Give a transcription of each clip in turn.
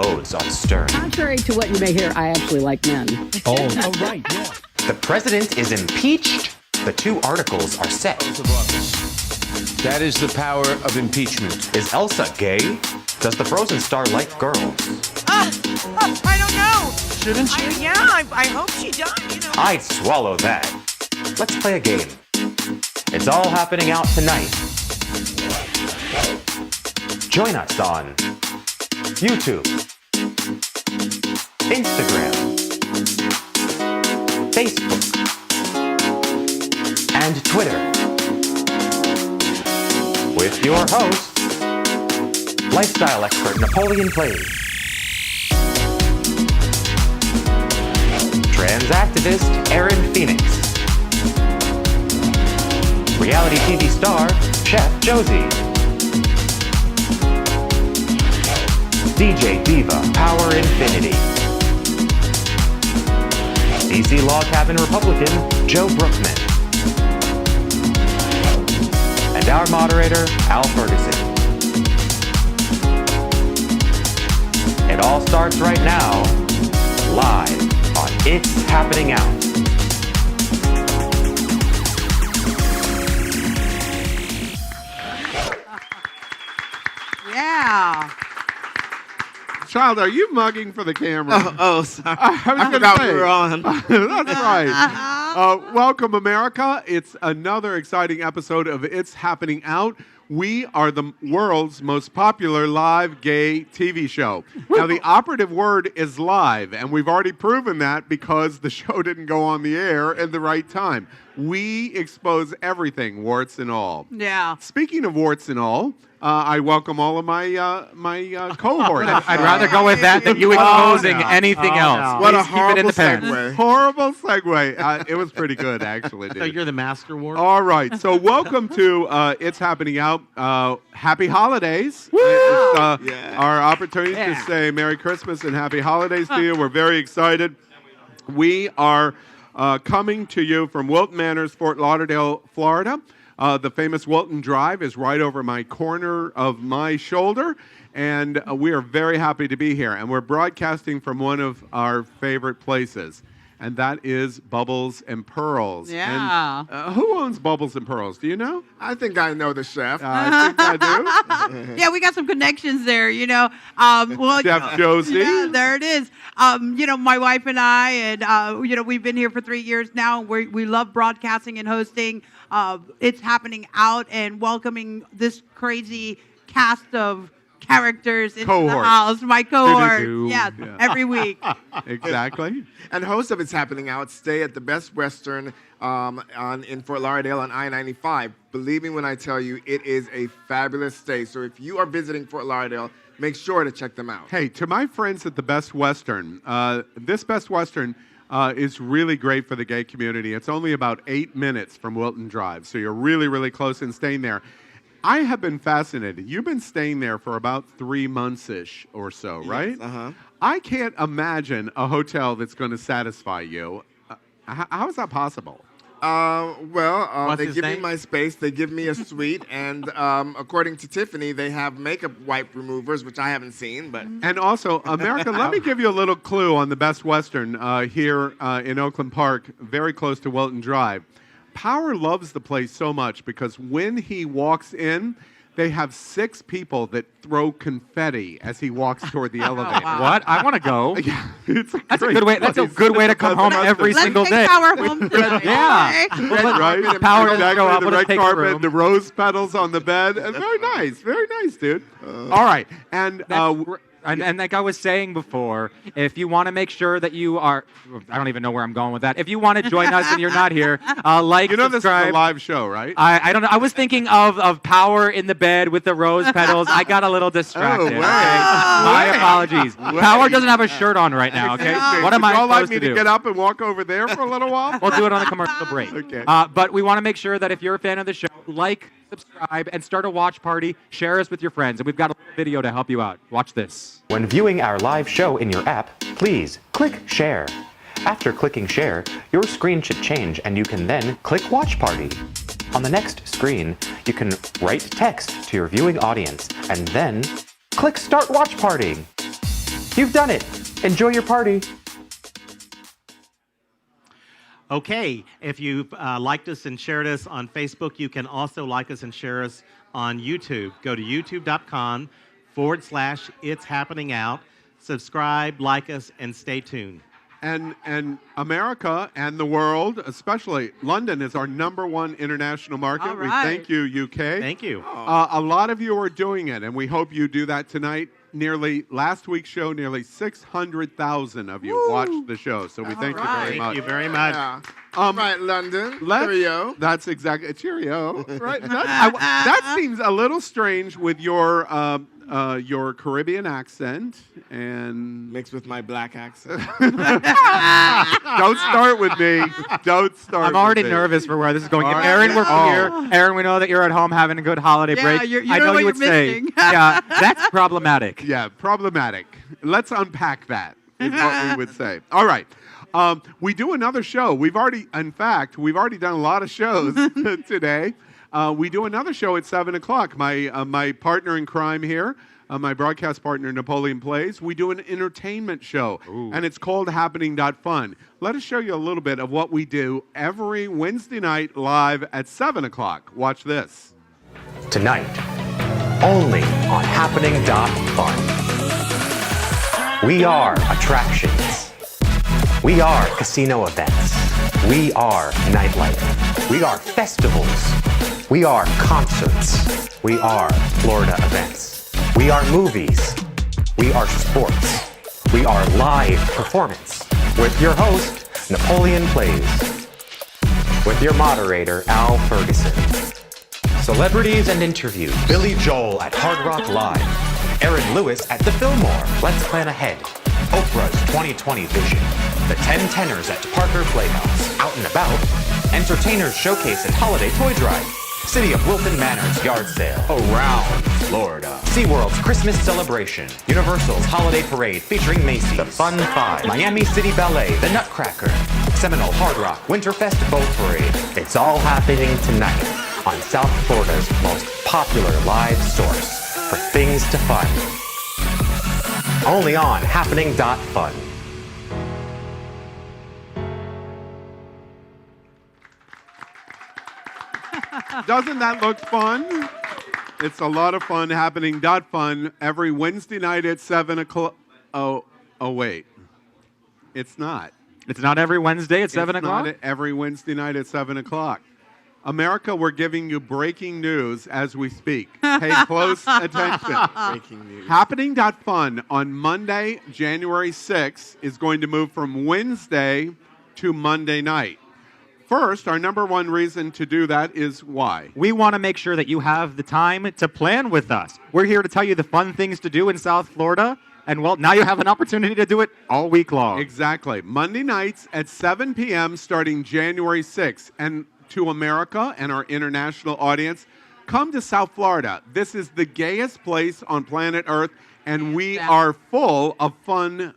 Odes on Stern. Contrary to what you may hear, I actually like men. Oh, right, yeah. The president is impeached. The 2 articles are set. That is the power of impeachment. Is Elsa gay? Does the Frozen star like girls? I don't know. Shouldn't she? I hope she does, I'd swallow that. Let's play a game. It's all happening out tonight. Join us on YouTube, Instagram, Facebook, and Twitter. With your host, lifestyle expert NapoleonPlays, trans activist Aaron Phoenix, reality TV star Chef Josie, DJ Diva Power Infiniti, DC Log Cabin Republican Joe Brookman, and our moderator Al Ferguson. It all starts right now, live on It's Happening Out. Yeah. Child, are you mugging for the camera? Sorry. I forgot we were on. That's right. Welcome, America. It's another exciting episode of It's Happening Out. We are the world's most popular live gay TV show. Now, the operative word is live, and we've already proven that because the show didn't go on the air at the right time. We expose everything, warts and all. Yeah. Speaking of warts and all, I welcome all of my cohorts. I'd rather go with that than you exposing anything else. No. What a Please keep it in the horrible pen. segue. Horrible segue. It was pretty good, actually. So Dude. you're the master ward? All right. So welcome to It's Happening Out. Happy holidays. It's Yeah. our opportunity to say Merry Christmas and Happy Holidays to you. We're very excited. We are coming to you from Wilton Manors, Fort Lauderdale, Florida. The famous Wilton Drive is right over my corner of my shoulder, and we are very happy to be here. And we're broadcasting from one of our favorite places, and that is Bubbles and Pearls. Yeah. And, who owns Bubbles and Pearls? Do you know? I think I know the chef. I think I do. Yeah, we got some connections there, Well, Chef Josie. Yeah, there it is. My wife and I, and we've been here for 3 years now. We love broadcasting and hosting. It's Happening Out and welcoming this crazy cast of characters into the Cohort. house. My cohort. Doo-doo-doo. Yes, Yeah. every week. Exactly. And host of It's Happening Out, stay at the Best Western in Fort Lauderdale on I-95. Believe me when I tell you, it is a fabulous stay. So if you are visiting Fort Lauderdale, make sure to check them out. Hey, to my friends at the Best Western, this Best Western is really great for the gay community. It's only about 8 minutes from Wilton Drive, so you're really, really close in staying there. I have been fascinated. You've been staying there for about 3 months-ish or so, right? Yes, uh-huh. I can't imagine a hotel that's going to satisfy you. How is that possible? They his give me name? my space, they give me a suite, and according to Tiffany, they have makeup wipe removers, which I haven't seen, but... And also, America, let me give you a little clue on the Best Western here in Oakland Park, very close to Wilton Drive. Power loves the place so much because when he walks in, they have 6 people that throw confetti as he walks toward the elevator. What? I want to go. Yeah, it's That's a great good way. That's a place. good way to come home every Let's single take day. Power home tonight. Yeah. Okay? Right? Power doesn't Exactly, go up, the we'll just red take the carpet, room. the rose petals on the bed. Very nice, dude. All right, and And like I was saying before, if you want to make sure that you are, I don't even know where I'm going with that. If you want to join us and you're not here, like, you know this is subscribe. a live show, right? I don't know. I was thinking of Power in the bed with the rose petals. I got a little distracted. Oh, Okay? wow. My apologies. Power doesn't have a shirt on right now. Okay. What am I Would you all like supposed me to to do? get up and walk over there for a little while? We'll do it on the commercial break. Okay. But we want to make sure that if you're a fan of the show, like, subscribe, and start a watch party. Share us with your friends. And we've got a video to help you out. Watch this. When viewing our live show in your app, please click share. After clicking share, your screen should change and you can then click watch party. On the next screen, you can write text to your viewing audience and then click start watch party. You've done it. Enjoy your party. Okay, if you've liked us and shared us on Facebook, you can also like us and share us on YouTube. Go to youtube.com/It's Happening Out. Subscribe, like us, and stay tuned. And America and the world, especially London, is our #1 international market. All We right. thank you, UK. Thank you. A lot of you are doing it, and we hope you do that tonight. Last week's show, nearly 600,000 of you watched the show, so we thank you very much. Thank you very much. Yeah. Right, London. Cheerio. That's exactly cheerio. Right. That seems a little strange with your Caribbean accent and Mixed with my black accent. don't start with me. Don't start. I'm already with me. nervous for where this is going. If All right. Aaron were here, Aaron, we know that you're at home having a good holiday Yeah, break. you I know know what you would you're say, missing. yeah, that's problematic. Yeah, problematic. Let's unpack that, is what we would say. All right. We do another show. We've already done a lot of shows today. We do another show at 7 o'clock. My partner in crime here, my broadcast partner, NapoleonPlays, we do an entertainment show, and it's called Happening.Fun. Let us show you a little bit of what we do every Wednesday night live at 7 o'clock. Watch this. Tonight, only on Happening.Fun. We are attractions. We are casino events. We are nightlife. We are festivals. We are concerts. We are Florida events. We are movies. We are sports. We are live performance. With your host, NapoleonPlays. With your moderator, Al Ferguson. Celebrities and interviews. Billy Joel at Hard Rock Live. Aaron Lewis at the Fillmore. Let's Plan Ahead. Oprah's 2020 Vision. The 10 Tenors at Parker Playhouse. Out and About. Entertainers Showcase and Holiday Toy Drive. City of Wilton Manor's Yard Sale. Around Florida. SeaWorld's Christmas Celebration. Universal's Holiday Parade featuring Macy's. The Fun 5. Miami City Ballet. The Nutcracker. Seminole Hard Rock Winterfest Boat Parade. It's all happening tonight on South Florida's most popular live source for things to fun. Only on Happening.Fun. Doesn't that look fun? It's a lot of fun. Happening.Fun every Wednesday night at 7 o'clock. Oh, wait. It's not. It's not every Wednesday at 7 o'clock? It's not every Wednesday night at 7 o'clock. America, we're giving you breaking news as we speak. Pay close attention. Breaking news. Happening.Fun on Monday, January 6th is going to move from Wednesday to Monday night. First, our #1 reason to do that is why? We want to make sure that you have the time to plan with us. We're here to tell you the fun things to do in South Florida, and well, now you have an opportunity to do it all week long. Exactly. Monday nights at 7 p.m. starting January 6th. And to America and our international audience, come to South Florida. This is the gayest place on planet Earth, and we are full of fun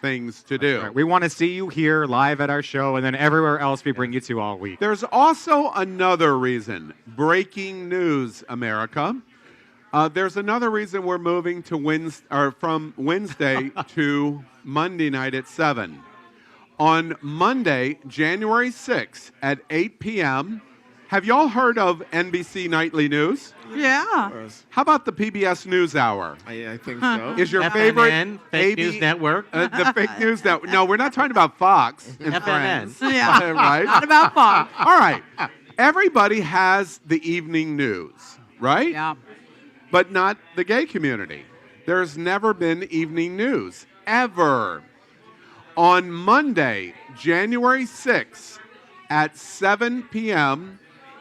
things to do. Right. We want to see you here live at our show and then everywhere else we bring you to all week. There's also another reason. Breaking news, America. There's another reason we're moving to from Wednesday to Monday night at 7. On Monday, January 6th at 8 p.m., have y'all heard of NBC Nightly News? Yeah. How about the PBS NewsHour? I think so. Is your FNN, favorite Fake News Network. The fake news network? No, we're not talking about Fox and FNN. Friends. Yeah. Right? Not about fun. All right. Everybody has the evening news, right? Yeah. But not the gay community. There's never been evening news, ever. On Monday, January 6th at 7 p.m.,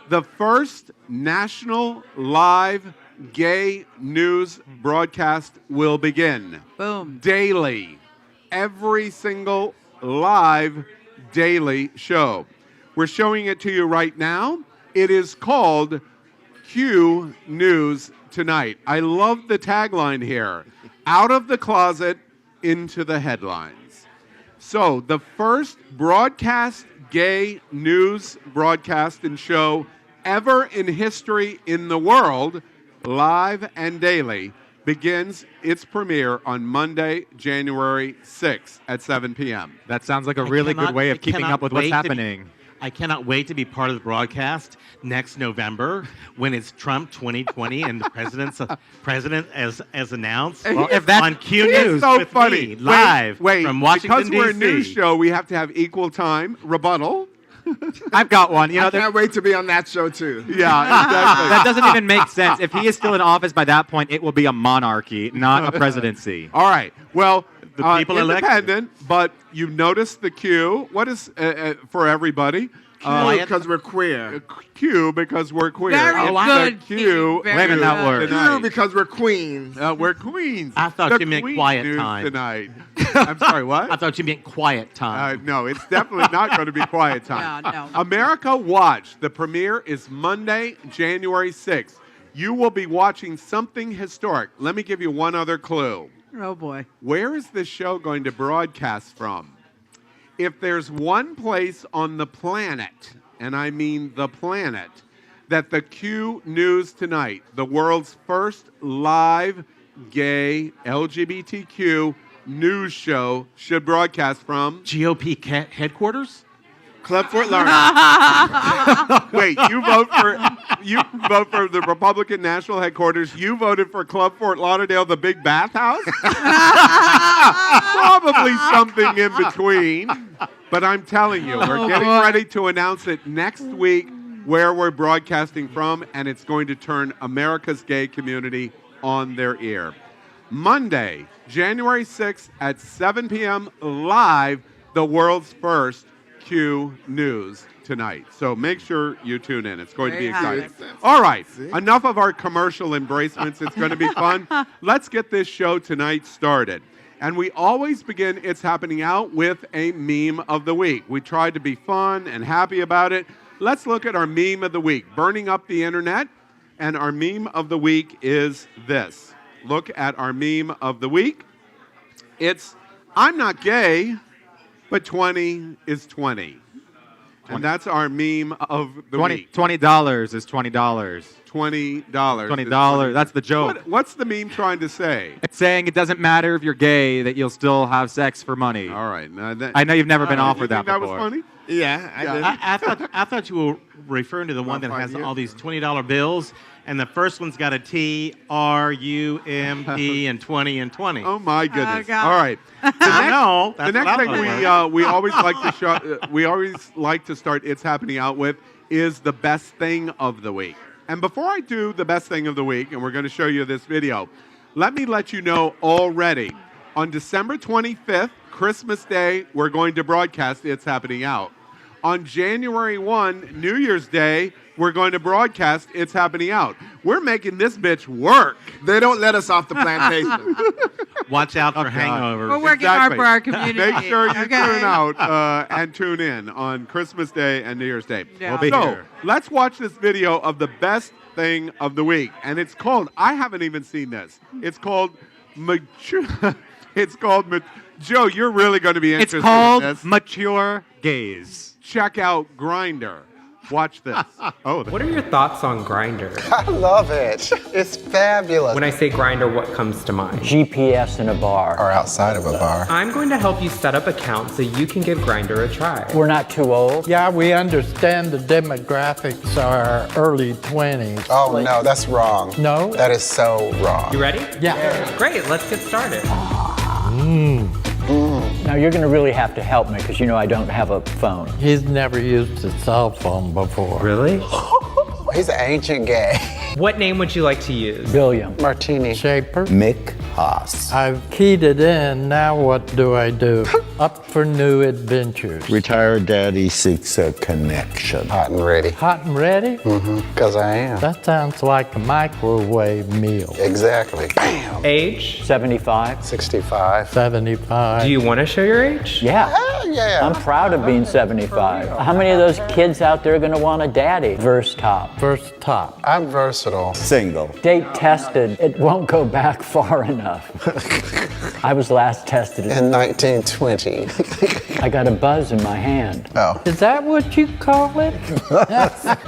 the first national live gay news broadcast will begin. Boom. Daily. Every single live daily show. We're showing it to you right now. It is called Q News Tonight. I love the tagline here. Out of the closet, into the headlines. So the first broadcast gay news broadcast and show ever in history in the world, live and daily, begins its premiere on Monday, January 6th at 7 p.m. That sounds like a really good way of keeping up with what's happening. I cannot wait to be part of the broadcast next November when it's Trump 2020 and the president as announced. Well, if that's on Q It's News so with funny. me, live Wait, from Washington, because we're a D.C. news show, we have to have equal time rebuttal. I've got one. You know, I can't wait to be on that show too. Yeah, exactly. that doesn't even make sense. If he is still in office by that point, it will be a monarchy, not a presidency. All right. Well, The people elected. independent, but you've noticed the Q. What is for everybody? Because we're queer. Q because we're queer. Very It's good, the Q. Q. Very Wait a minute, that good. word. Tonight. Q because we're queens. We're queens. I thought The you meant Queen quiet News time. tonight. I'm sorry, what? I thought you meant quiet time. No, it's definitely not going to be quiet time. Yeah, no. America Watch. The premiere is Monday, January 6th. You will be watching something historic. Let me give you one other clue. Oh, boy. Where is this show going to broadcast from? If there's one place on the planet, and I mean the planet, that the Q News Tonight, the world's first live gay LGBTQ news show, should broadcast from. GOP headquarters? Club Fort Lauderdale. Wait, you vote for the Republican National Headquarters. You voted for Club Fort Lauderdale, the big bathhouse? Probably something in between. But I'm telling you, we're getting ready to announce it next week where we're broadcasting from, and it's going to turn America's gay community on their ear. Monday, January 6th at 7 p.m. live, the world's first Q News Tonight. So make sure you tune in. It's going to be exciting. All right, enough of our commercial embracements. It's going to be fun. Let's get this show tonight started. And we always begin It's Happening Out with a meme of the week. We try to be fun and happy about it. Let's look at our meme of the week, burning up the internet. And our meme of the week is this. Look at our meme of the week. It's, I'm not gay, but 20 is 20. And that's our meme of the week. $20 is $20. $20. $20. That's the joke. What's the meme trying to say? It's saying it doesn't matter if you're gay, that you'll still have sex for money. All right. I know you've never been offered you think that that before. was funny? Yeah, I did. I thought you were referring to the one that has all these $20 bills, and the first one's got a T, R, U, M, P, and 20 and 20. Oh my goodness! God. All right. I know. The next thing we always like to start It's Happening Out with is the best thing of the week. And before I do the best thing of the week, and we're going to show you this video, let me let you know already. On December 25th, Christmas Day, we're going to broadcast It's Happening Out. On January 1, New Year's Day, we're going to broadcast It's Happening Out. We're making this bitch work. They don't let us off the plantation. Watch out for hangovers. We're working hard for our community. Make sure you Okay. tune out and tune in on Christmas Day and New Year's Day. Yeah. We'll be here. Let's watch this video of the best thing of the week. And it's called, I haven't even seen this. It's called, Joe, you're really going to be interested It's called in this. Mature Gays. Check out Grindr. Watch this. What are your thoughts on Grindr? I love it. It's fabulous. When I say Grindr, what comes to mind? GPS in a bar. Or outside of a bar. I'm going to help you set up accounts so you can give Grindr a try. We're not too old. Yeah, we understand the demographics are early 20s. Oh, no, that's wrong. No? That is so wrong. You ready? Yeah. Great, let's get started. Now you're going to really have to help me because you know I don't have a phone. He's never used a cell phone before. Really? He's an ancient gay. What name would you like to use? William. Martini. Shaper. Mick Haas. I've keyed it in. Now what do I do? Up for new adventures. Retired daddy seeks a connection. Hot and ready. Hot and ready? Because I am. That sounds like a microwave meal. Exactly. Bam. Age? 75. 65. 75. Do you want to show your age? Yeah. Yeah. I'm proud of being 75. How many of those kids out there are going to want a daddy? Verse top. Verse top. I'm versatile. Single. Date tested. It won't go back far enough. I was last tested In 1920. I got a buzz in my hand. Oh. Is that what you call it?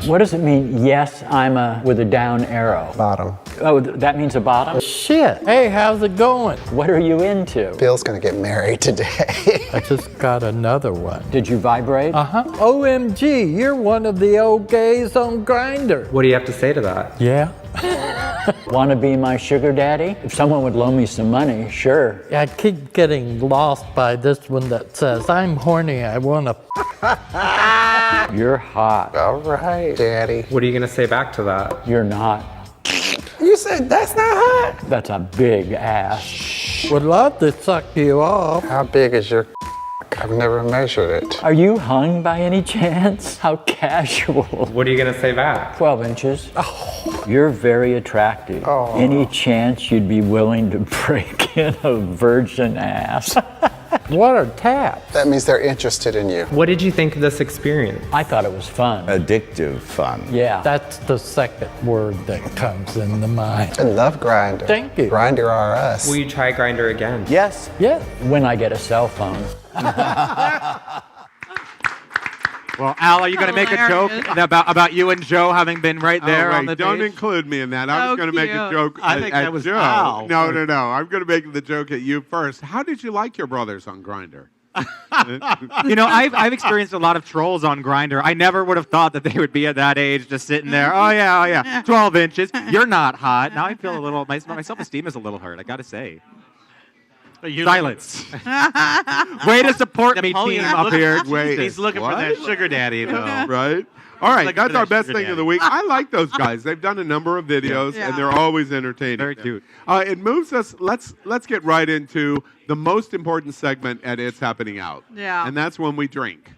What does it mean? Yes, I'm a with a down arrow. Bottom. Oh, that means a bottom? Shit. Hey, how's it going? What are you into? Bill's gonna get married today. I just got another one. Did you vibrate? Uh-huh. OMG, you're one of the old gays on Grindr. What do you have to say to that? Yeah. Want to be my sugar daddy? If someone would loan me some money, sure. I keep getting lost by this one that says, I'm horny, I wanna You're hot. All right, Daddy. What are you going to say back to that? You're not. You said that's not hot? That's a big ass. would love to suck you off. How big is your I've never measured it. Are you hung by any chance? How casual. What are you going to say back? 12 inches. Oh. You're very attractive. Oh. Any chance you'd be willing to break in a virgin ass? What are taps? That means they're interested in you. What did you think of this experience? I thought it was fun. Addictive fun. Yeah. That's the second word that comes into mind. I love Grindr. Thank you. Grindr are us. Will you try Grindr again? Yes. Yeah. When I get a cell phone. Well, Al, are you going to make a joke about you and Joe having been right there on the Don't page? include me in that. I was going to make a joke I think at that was Joe. Al. No. I'm going to make the joke at you first. How did you like your brothers on Grindr? You know, I've experienced a lot of trolls on Grindr. I never would have thought that they would be at that age, just sitting there. Oh yeah, 12 inches. You're not hot. Now I feel a little. My self-esteem is a little hurt. I got to say. Silence. Way to support me, team up here. He's looking for that sugar daddy, though. Right? All right, Looking that's for our that best sugar thing of daddy. the week. I like those guys. They've done a number of videos, and they're always entertaining. Very cute. It moves us. Let's get right into the most important segment at It's Happening Out. Yeah. And that's when we drink.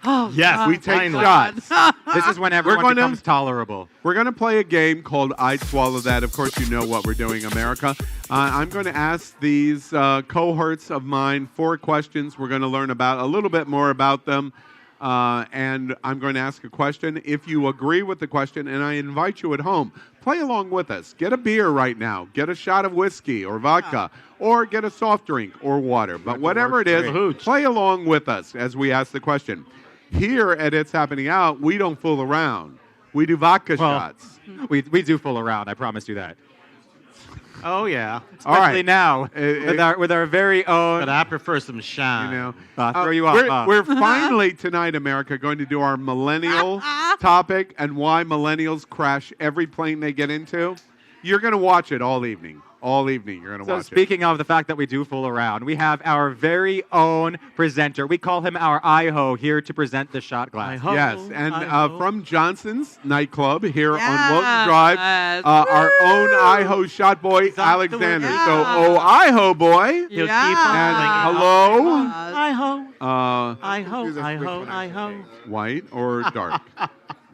Oh, Yes, We take finally. shots. This is when everyone becomes tolerable. We're going to play a game called I'd Swallow That. Of course, you know what we're doing, America. I'm going to ask these cohorts of mine 4 questions. We're going to learn about a little bit more about them. And I'm going to ask a question. If you agree with the question, and I invite you at home, play along with us. Get a beer right now. Get a shot of whiskey or vodka, or get a soft drink or water. But whatever it is, play along with us as we ask the question. Here at It's Happening Out, we don't fool around. We do vodka shots. We do fool around. I promise you that. Oh, yeah. Especially now with our very own. But I prefer some shine. You know, throw you off. We're finally tonight, America, going to do our millennial topic and why millennials crash every plane they get into. You're going to watch it all evening. All evening, you're going to watch it. So speaking of the fact that we do fool around, we have our very own presenter. We call him our I-ho here to present the shot glass. Yes, and from Johnson's nightclub here on Wilton Drive, our own I-ho shot boy, Alexander. So, I-ho boy. He'll keep on And singing. hello. I-ho. I-ho. I-ho. White or dark?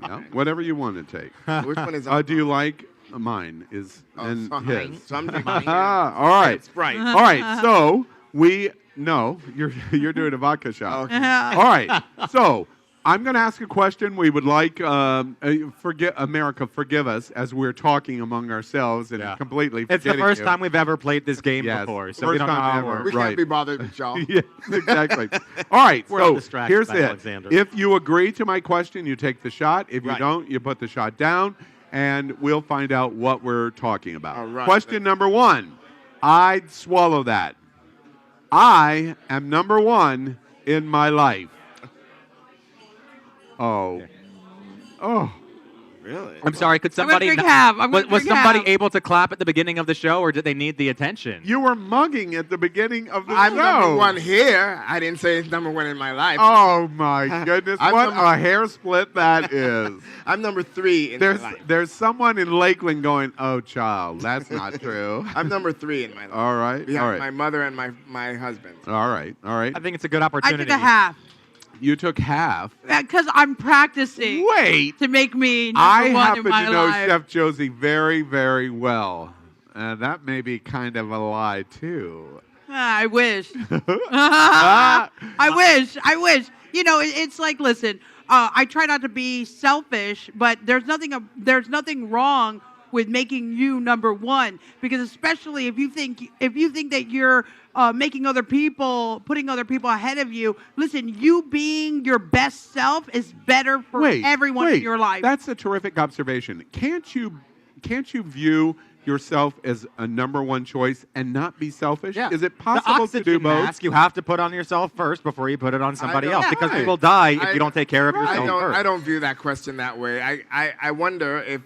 Yeah, whatever you want to take. Which one is Do you like mine? Is and his. So I'm drinking mine. All right. That's right. All right. So you're doing a vodka shot. Okay. All right. So I'm going to ask a question. We would like forgive us as we're talking among ourselves and completely. It's the first time we've ever played this game Yes, before, so first we don't know time how it ever. works. We can't be bothered with y'all. Yes, exactly. All right. We're all So distracted here's by it. Alexander. If you agree to my question, you take the shot. If you Right. don't, you put the shot down, and we'll find out what we're talking about. All right. Question number 1. I'd swallow that. I am number 1 in my life. Oh. Oh. Really? I'm sorry, could somebody drink half. I'm gonna was drink somebody half. able to clap at the beginning of the show, or did they need the attention? You were mugging at the beginning of the I'm show. number 1 here. I didn't say it's number 1 in my life. Oh my goodness! I'm What number- a hair split that is. I'm number 3 in my life. There's someone in Lakeland going, "Oh, child, that's not true." I'm number 3 in my life. All right, Behind all right, my mother and my husband. all right, all right. I think it's a good I opportunity. took a half You took half. because I'm practicing Wait, to make me I number 1 in happen my to know life. Chef Josie very, very well. That may be kind of a lie too. I wish. I wish. You know, it's like, listen, I try not to be selfish, but there's nothing wrong with making you number one, because especially if you think that you're putting other people ahead of you. Listen, you being your best self is better for everyone in your life. That's a terrific observation. Can't you view yourself as a number one choice and not be selfish? Yeah. Is it possible to do both? Mask you have to put on yourself first before you put it on somebody else, because you will die if you don't take care of yourself first. I don't view that question that way. I wonder if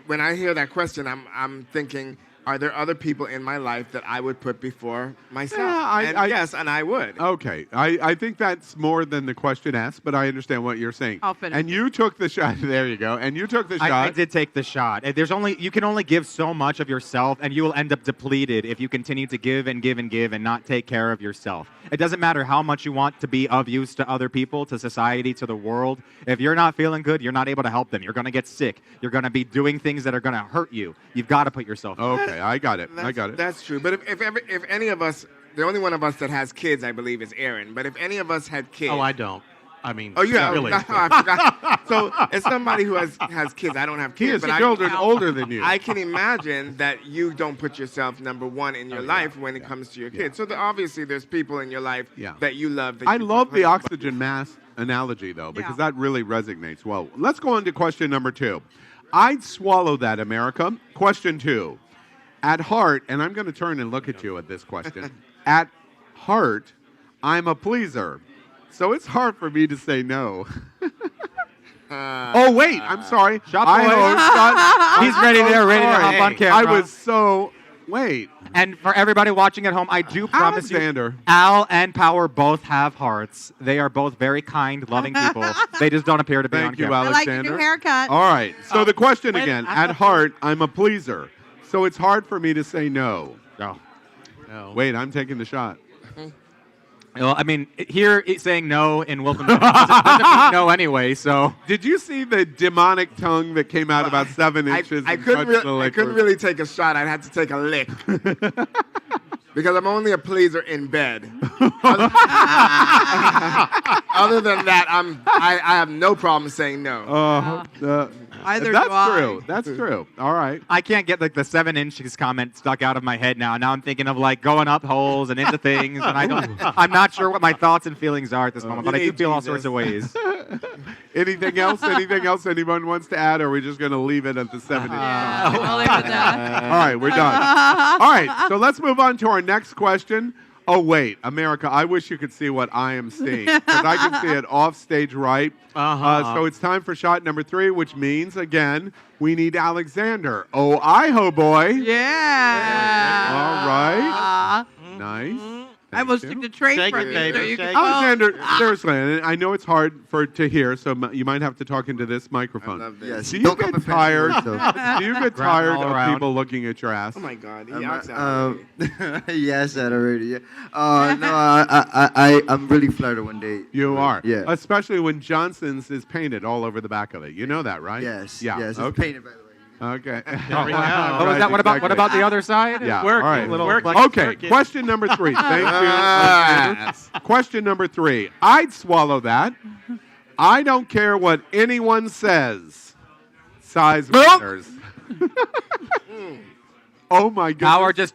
when I hear that question, I'm thinking, are there other people in my life that I would put before myself? Yeah, yes, and I would. Okay. I think that's more than the question asked, but I understand what you're saying. I'll finish. And you took the shot. There you go. And you took the shot. I did take the shot. You can only give so much of yourself, and you will end up depleted if you continue to give and give and give and not take care of yourself. It doesn't matter how much you want to be of use to other people, to society, to the world. If you're not feeling good, you're not able to help them. You're going to get sick. You're going to be doing things that are going to hurt you. You've got to put yourself first. Okay, I got it. That's true. But if any of us, the only one of us that has kids, I believe, is Aaron. But if any of us had kids. Oh, I don't. I mean, oh, yeah. really. I forgot. So, as somebody who has kids, I don't have kids. He is children older than you. I can imagine that you don't put yourself number one in your life when it comes to your kids. So, obviously, there's people in your life that you love. I love the oxygen mask analogy, though, because that really resonates well. Let's go on to question number 2. I'd swallow that, America. Question 2. At heart, and I'm going to turn and look at you at this question. At heart, I'm a pleaser. So it's hard for me to say no. Oh, wait, I'm sorry. He's ready to hop on camera. Wait. And for everybody watching at home, I do promise you, Al and Power both have hearts. They are both very kind, loving people. They just don't appear to be on camera. I like your new haircut. All right. So the question again. At heart, I'm a pleaser. So it's hard for me to say no. No. Wait, I'm taking the shot. Well, I mean, here it's saying no in Wilton doesn't mean no anyway, so. Did you see the demonic tongue that came out about 7 inches? I couldn't really take a shot. I'd have to take a lick. Because I'm only a pleaser in bed. Other than that, I have no problem saying no. That's true. All right. I can't get like the 7 inches comment stuck out of my head now. Now I'm thinking of like going up holes and into things, and I'm not sure what my thoughts and feelings are at this moment, but I do feel all sorts of ways. Anything else? Anything else anyone wants to add, or are we just going to leave it at the 7 inches? I'll leave it at that. All right, we're done. All right, so let's move on to our next question. Oh, wait, America, I wish you could see what I am seeing, because I can see it off stage right. So it's time for shot number 3, which means, again, we need Alexander. Oh, Idaho boy. Yeah. All right. Nice. I will stick to trade from you. So you can Alexander, seriously, and I know it's hard to hear, so you might have to talk into this microphone. I love this. Do you get tired? Do you get tired of people looking at your ass? Oh my God! Yes, that already. Yeah. I'm really flattered one day. You are. Yeah. Especially when Johnson's is painted all over the back of it. You know that, right? Yes. Yeah. Yes. It's painted, by the way. Okay. There we go. Right, what about the other side? Yeah. Working. All right. Okay. Question number 3. Thank you. Question number 3. I'd swallow that. I don't care what anyone says. Size matters. Oh my goodness. Power just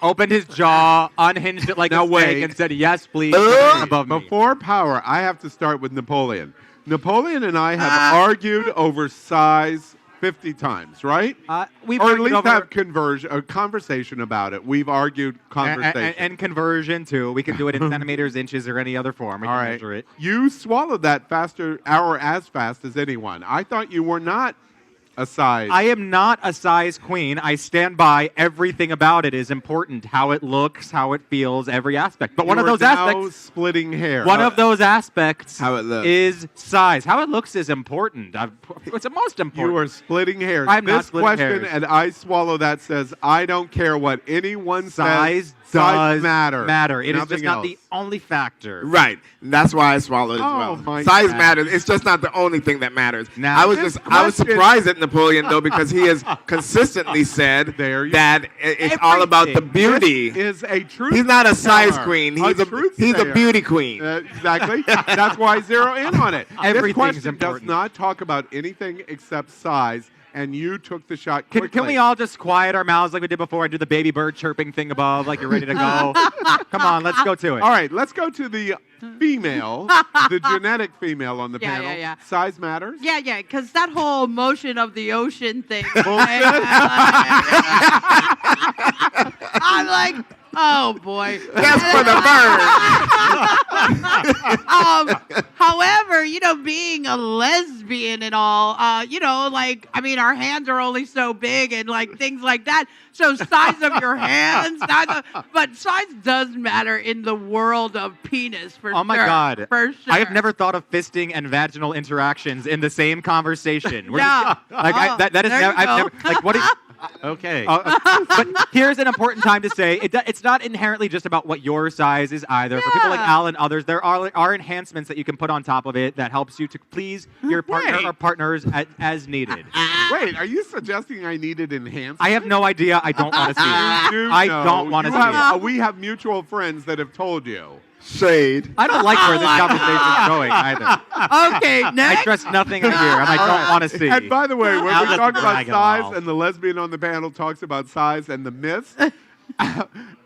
opened his jaw, unhinged it like a snake, and said, "Yes, please." Above me. Before Power, I have to start with Napoleon. Napoleon and I have argued over size 50 times, right? We've or at argued least over have a conversation about it. We've argued conversation. And conversion, too. We can do it in centimeters, inches, or any other form. We can measure it. You swallowed that faster, or as fast as anyone. I thought you were not a size. I am not a size queen. I stand by everything about it is important. How it looks, how it feels, every aspect. But one of those aspects, splitting hair. One of those aspects how it looks. Is size. How it looks is important. It's the most important. You are splitting hairs. I'm this not splitting question, hairs. and I swallow that says, I don't care what anyone size says. Size matter. It is Nothing just not else. the only factor. Right. And that's why I swallowed as Oh, well. my Size God. matters. It's just not the only thing that matters. Now, I was this just surprised at Napoleon though because he has consistently said that it's all about the beauty. This is a truth. He's not a size teller. queen. He's a truth-sayer. beauty queen. Exactly. That's why I zero in on it. This Everything's question important. does not talk about anything except size, and you took the shot quickly. Can we all just quiet our mouths like we did before and do the baby bird chirping thing above, like you're ready to go? Come on, let's go to it. All right, let's go to the female, the genetic female on the Yeah, panel. yeah, yeah. Size matters. Yeah, because that whole motion of the ocean thing. I'm like, oh boy. That's for the bird. However, being a lesbian and all, our hands are only so big and like things like that. So size of your hands, but size does matter in the world of penis for sure. Oh my God. For sure. I have never thought of fisting and vaginal interactions in the same conversation. No. That is There never, you I've go. never, like, what is, Okay. but here's an important time to say, it's not inherently just about what your size is either. For people like Al and others, there are enhancements that you can put on top of it that helps you to please your partner or partners as needed. Wait, are you suggesting I needed enhancement? I have no idea. I don't want to see it. I don't want to see it. We have mutual friends that have told you. Shade. I don't like where this conversation is going either. Okay, I next. trust nothing here, and I don't want to see. And by the way, when I'll we just talk about drag it size along. and the lesbian on the panel talks about size and the myths,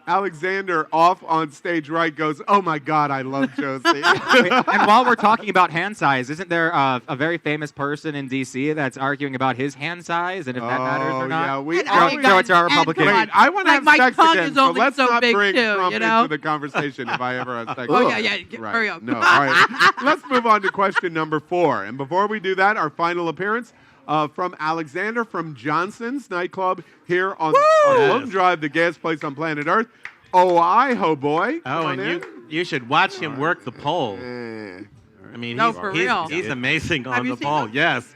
Alexander off on stage right goes, "Oh my God, I love Josie." And while we're talking about hand size, isn't there a very famous person in D.C. that's arguing about his hand size and if that matters or not? Yeah, we And Show it to our and Republican. come on. Wait, I want to Like, have my sex tongue again, is so only let's so not big bring too, Trump you know? into the conversation if I ever have sex Oh, again. yeah, Right. hurry up. No, all right. Let's move on to question number 4. And before we do that, our final appearance from Alexander from Johnson's nightclub here on Wilton Drive, the gayest place on planet Earth. Oh, ho, boy. Oh, Come on and in. you should watch him work the pole. I mean, No, for real. he's amazing Have on you the seen pole. him? Yes.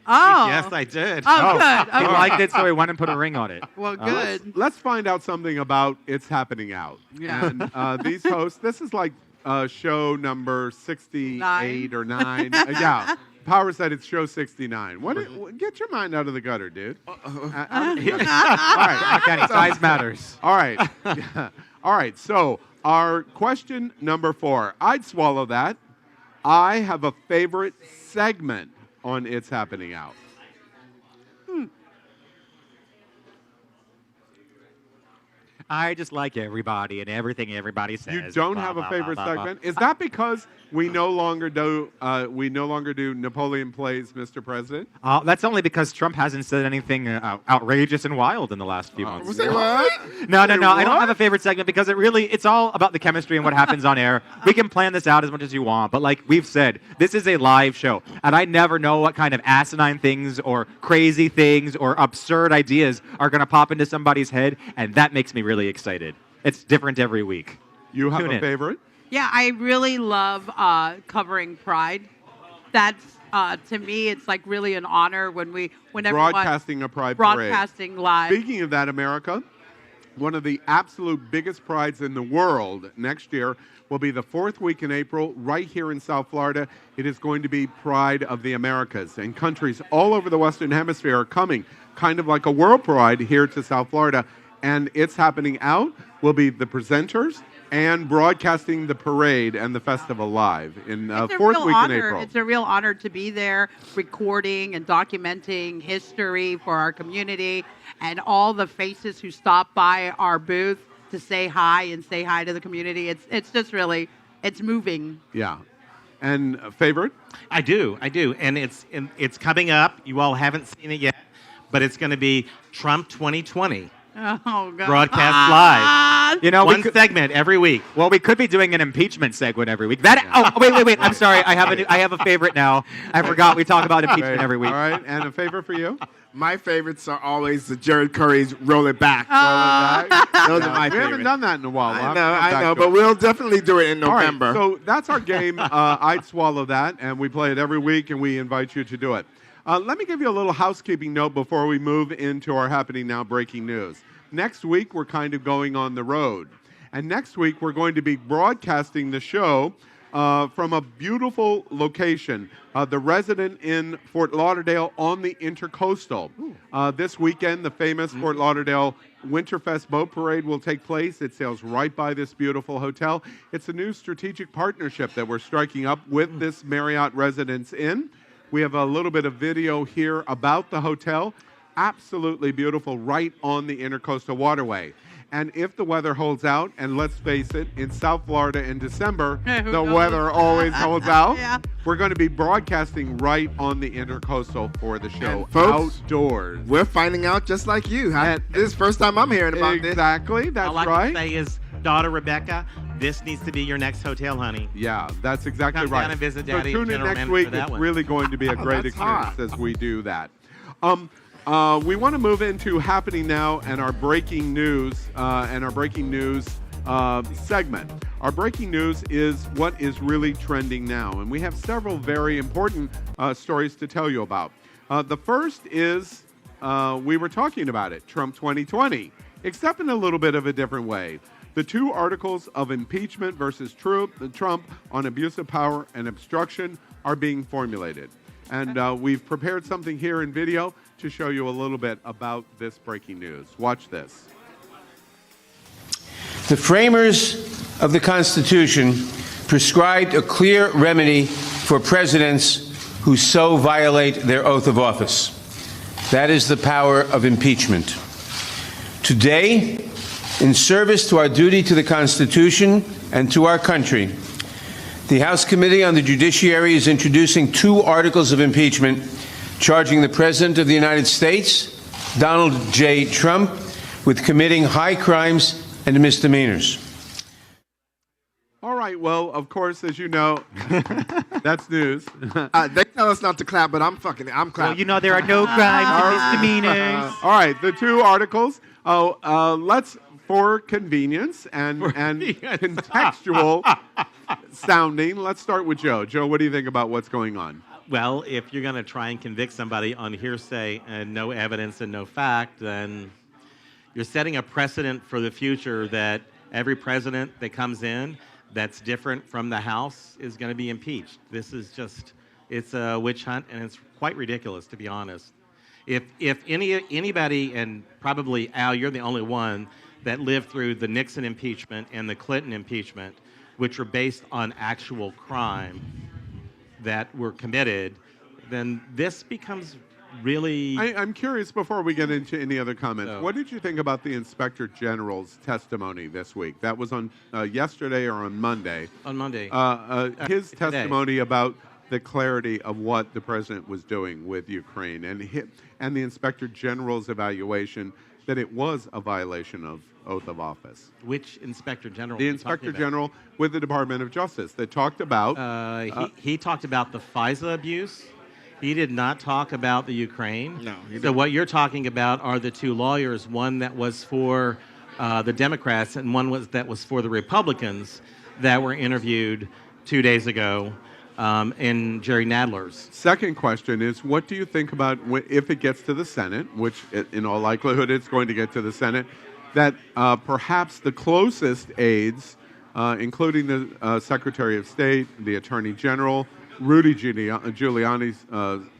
Oh. Yes, I did. Oh, good. He Okay. liked it, so he went and put a ring on it. Well, good. Let's find out something about It's Happening Out. Yeah. And these hosts, this is like show number 68 9. or 9. Yeah. Power said it's show 69. Get your mind out of the gutter, dude. All right. Kenny, size matters. All right. All right. So our question number 4. I'd swallow that. I have a favorite segment on It's Happening Out. I just like everybody and everything everybody says. You don't have a favorite segment? Is that because we no longer do Napoleon Plays Mr. President? That's only because Trump hasn't said anything outrageous and wild in the last few months. Say what? No. I don't have a favorite segment because it's all about the chemistry and what happens on air. We can plan this out as much as you want, but like we've said, this is a live show, and I never know what kind of asinine things or crazy things or absurd ideas are going to pop into somebody's head, and that makes me really excited. It's different every week. You have Tune a in. favorite? Yeah, I really love covering Pride. That's to me, it's like really an honor when everyone Broadcasting a Pride Parade. broadcasting live. Speaking of that, America, one of the absolute biggest prides in the world next year will be the 4th week in April right here in South Florida. It is going to be Pride of the Americas, and countries all over the Western Hemisphere are coming, kind of like a world pride here to South Florida. And It's Happening Out will be the presenters and broadcasting the parade and the festival live in 4th week in April. It's a real honor to be there, recording and documenting history for our community, and all the faces who stop by our booth to say hi to the community. It's just really, it's moving. Yeah. And favorite? I do. And it's coming up. You all haven't seen it yet, but it's going to be Trump 2020. Oh, God. Broadcast live. You know, One segment every week. Well, we could be doing an impeachment segment every week. Wait. I'm sorry. I have a favorite now. I forgot we talk about impeachment every week. All right. And a favorite for you? My favorites are always the Jared Curry's Roll It Back. Those are my We haven't favorites. done that in a while. I know, but we'll definitely do it in All right, November. so that's our game. I'd swallow that, and we play it every week, and we invite you to do it. Let me give you a little housekeeping note before we move into our Happening Now breaking news. Next week, we're kind of going on the road. And next week, we're going to be broadcasting the show from a beautiful location, the Resident in Fort Lauderdale on the Intercoastal. This weekend, the famous Fort Lauderdale Winterfest Boat Parade will take place. It sails right by this beautiful hotel. It's a new strategic partnership that we're striking up with this Marriott Residence Inn. We have a little bit of video here about the hotel. Absolutely beautiful, right on the Intercoastal Waterway. And if the weather holds out, and let's face it, in South Florida in December, the weather always holds out. Yeah. We're going to be broadcasting right on the Intercoastal for the show, And folks, outdoors. We're finding out just like you. This is the first time I'm hearing about this. Exactly, that's All I right. can say is, daughter Rebecca, this needs to be your next hotel, honey. Yeah, that's exactly Come right. down and visit Daddy, so tune in General next Manager, week. for that It's one. really going to be a great That's experience hot. as we do that. We want to move into happening now and our breaking news segment. Our breaking news is what is really trending now, and we have several very important stories to tell you about. The first is we were talking about it, Trump 2020, except in a little bit of a different way. The two articles of impeachment versus Trump on abuse of power and obstruction are being formulated. And we've prepared something here in video to show you a little bit about this breaking news. Watch this. The framers of the Constitution prescribed a clear remedy for presidents who so violate their oath of office. That is the power of impeachment. Today, in service to our duty to the Constitution and to our country, the House Committee on the Judiciary is introducing two articles of impeachment charging the President of the United States, Donald J. Trump, with committing high crimes and misdemeanors. All right, well, of course, as you know, that's news. They tell us not to clap, but I'm clapping. Well, you know there are no crimes and misdemeanors. All right, the two articles. Let's, for convenience and contextual sounding, let's start with Joe. Joe, what do you think about what's going on? Well, if you're going to try and convict somebody on hearsay and no evidence and no fact, then you're setting a precedent for the future that every president that comes in that's different from the House is going to be impeached. This is just, it's a witch hunt, and it's quite ridiculous, to be honest. If anybody, and probably Al, you're the only one that lived through the Nixon impeachment and the Clinton impeachment, which were based on actual crime that were committed, then this becomes really... I'm curious, before we get into any other comments, what did you think about the Inspector General's testimony this week? That was on yesterday or on Monday. On Monday. His Today. testimony about the clarity of what the president was doing with Ukraine and the Inspector General's evaluation that it was a violation of oath of office. Which Inspector General? The Inspector General with the Department of Justice that talked about... he talked about the FISA abuse. He did not talk about the Ukraine. No, he So didn't. what you're talking about are the two lawyers, one that was for the Democrats and one that was for the Republicans that were interviewed 2 days ago in Jerry Nadler's. Second question is, what do you think about if it gets to the Senate, which in all likelihood it's going to get to the Senate, that perhaps the closest aides, including the Secretary of State, the Attorney General, Rudy Giuliani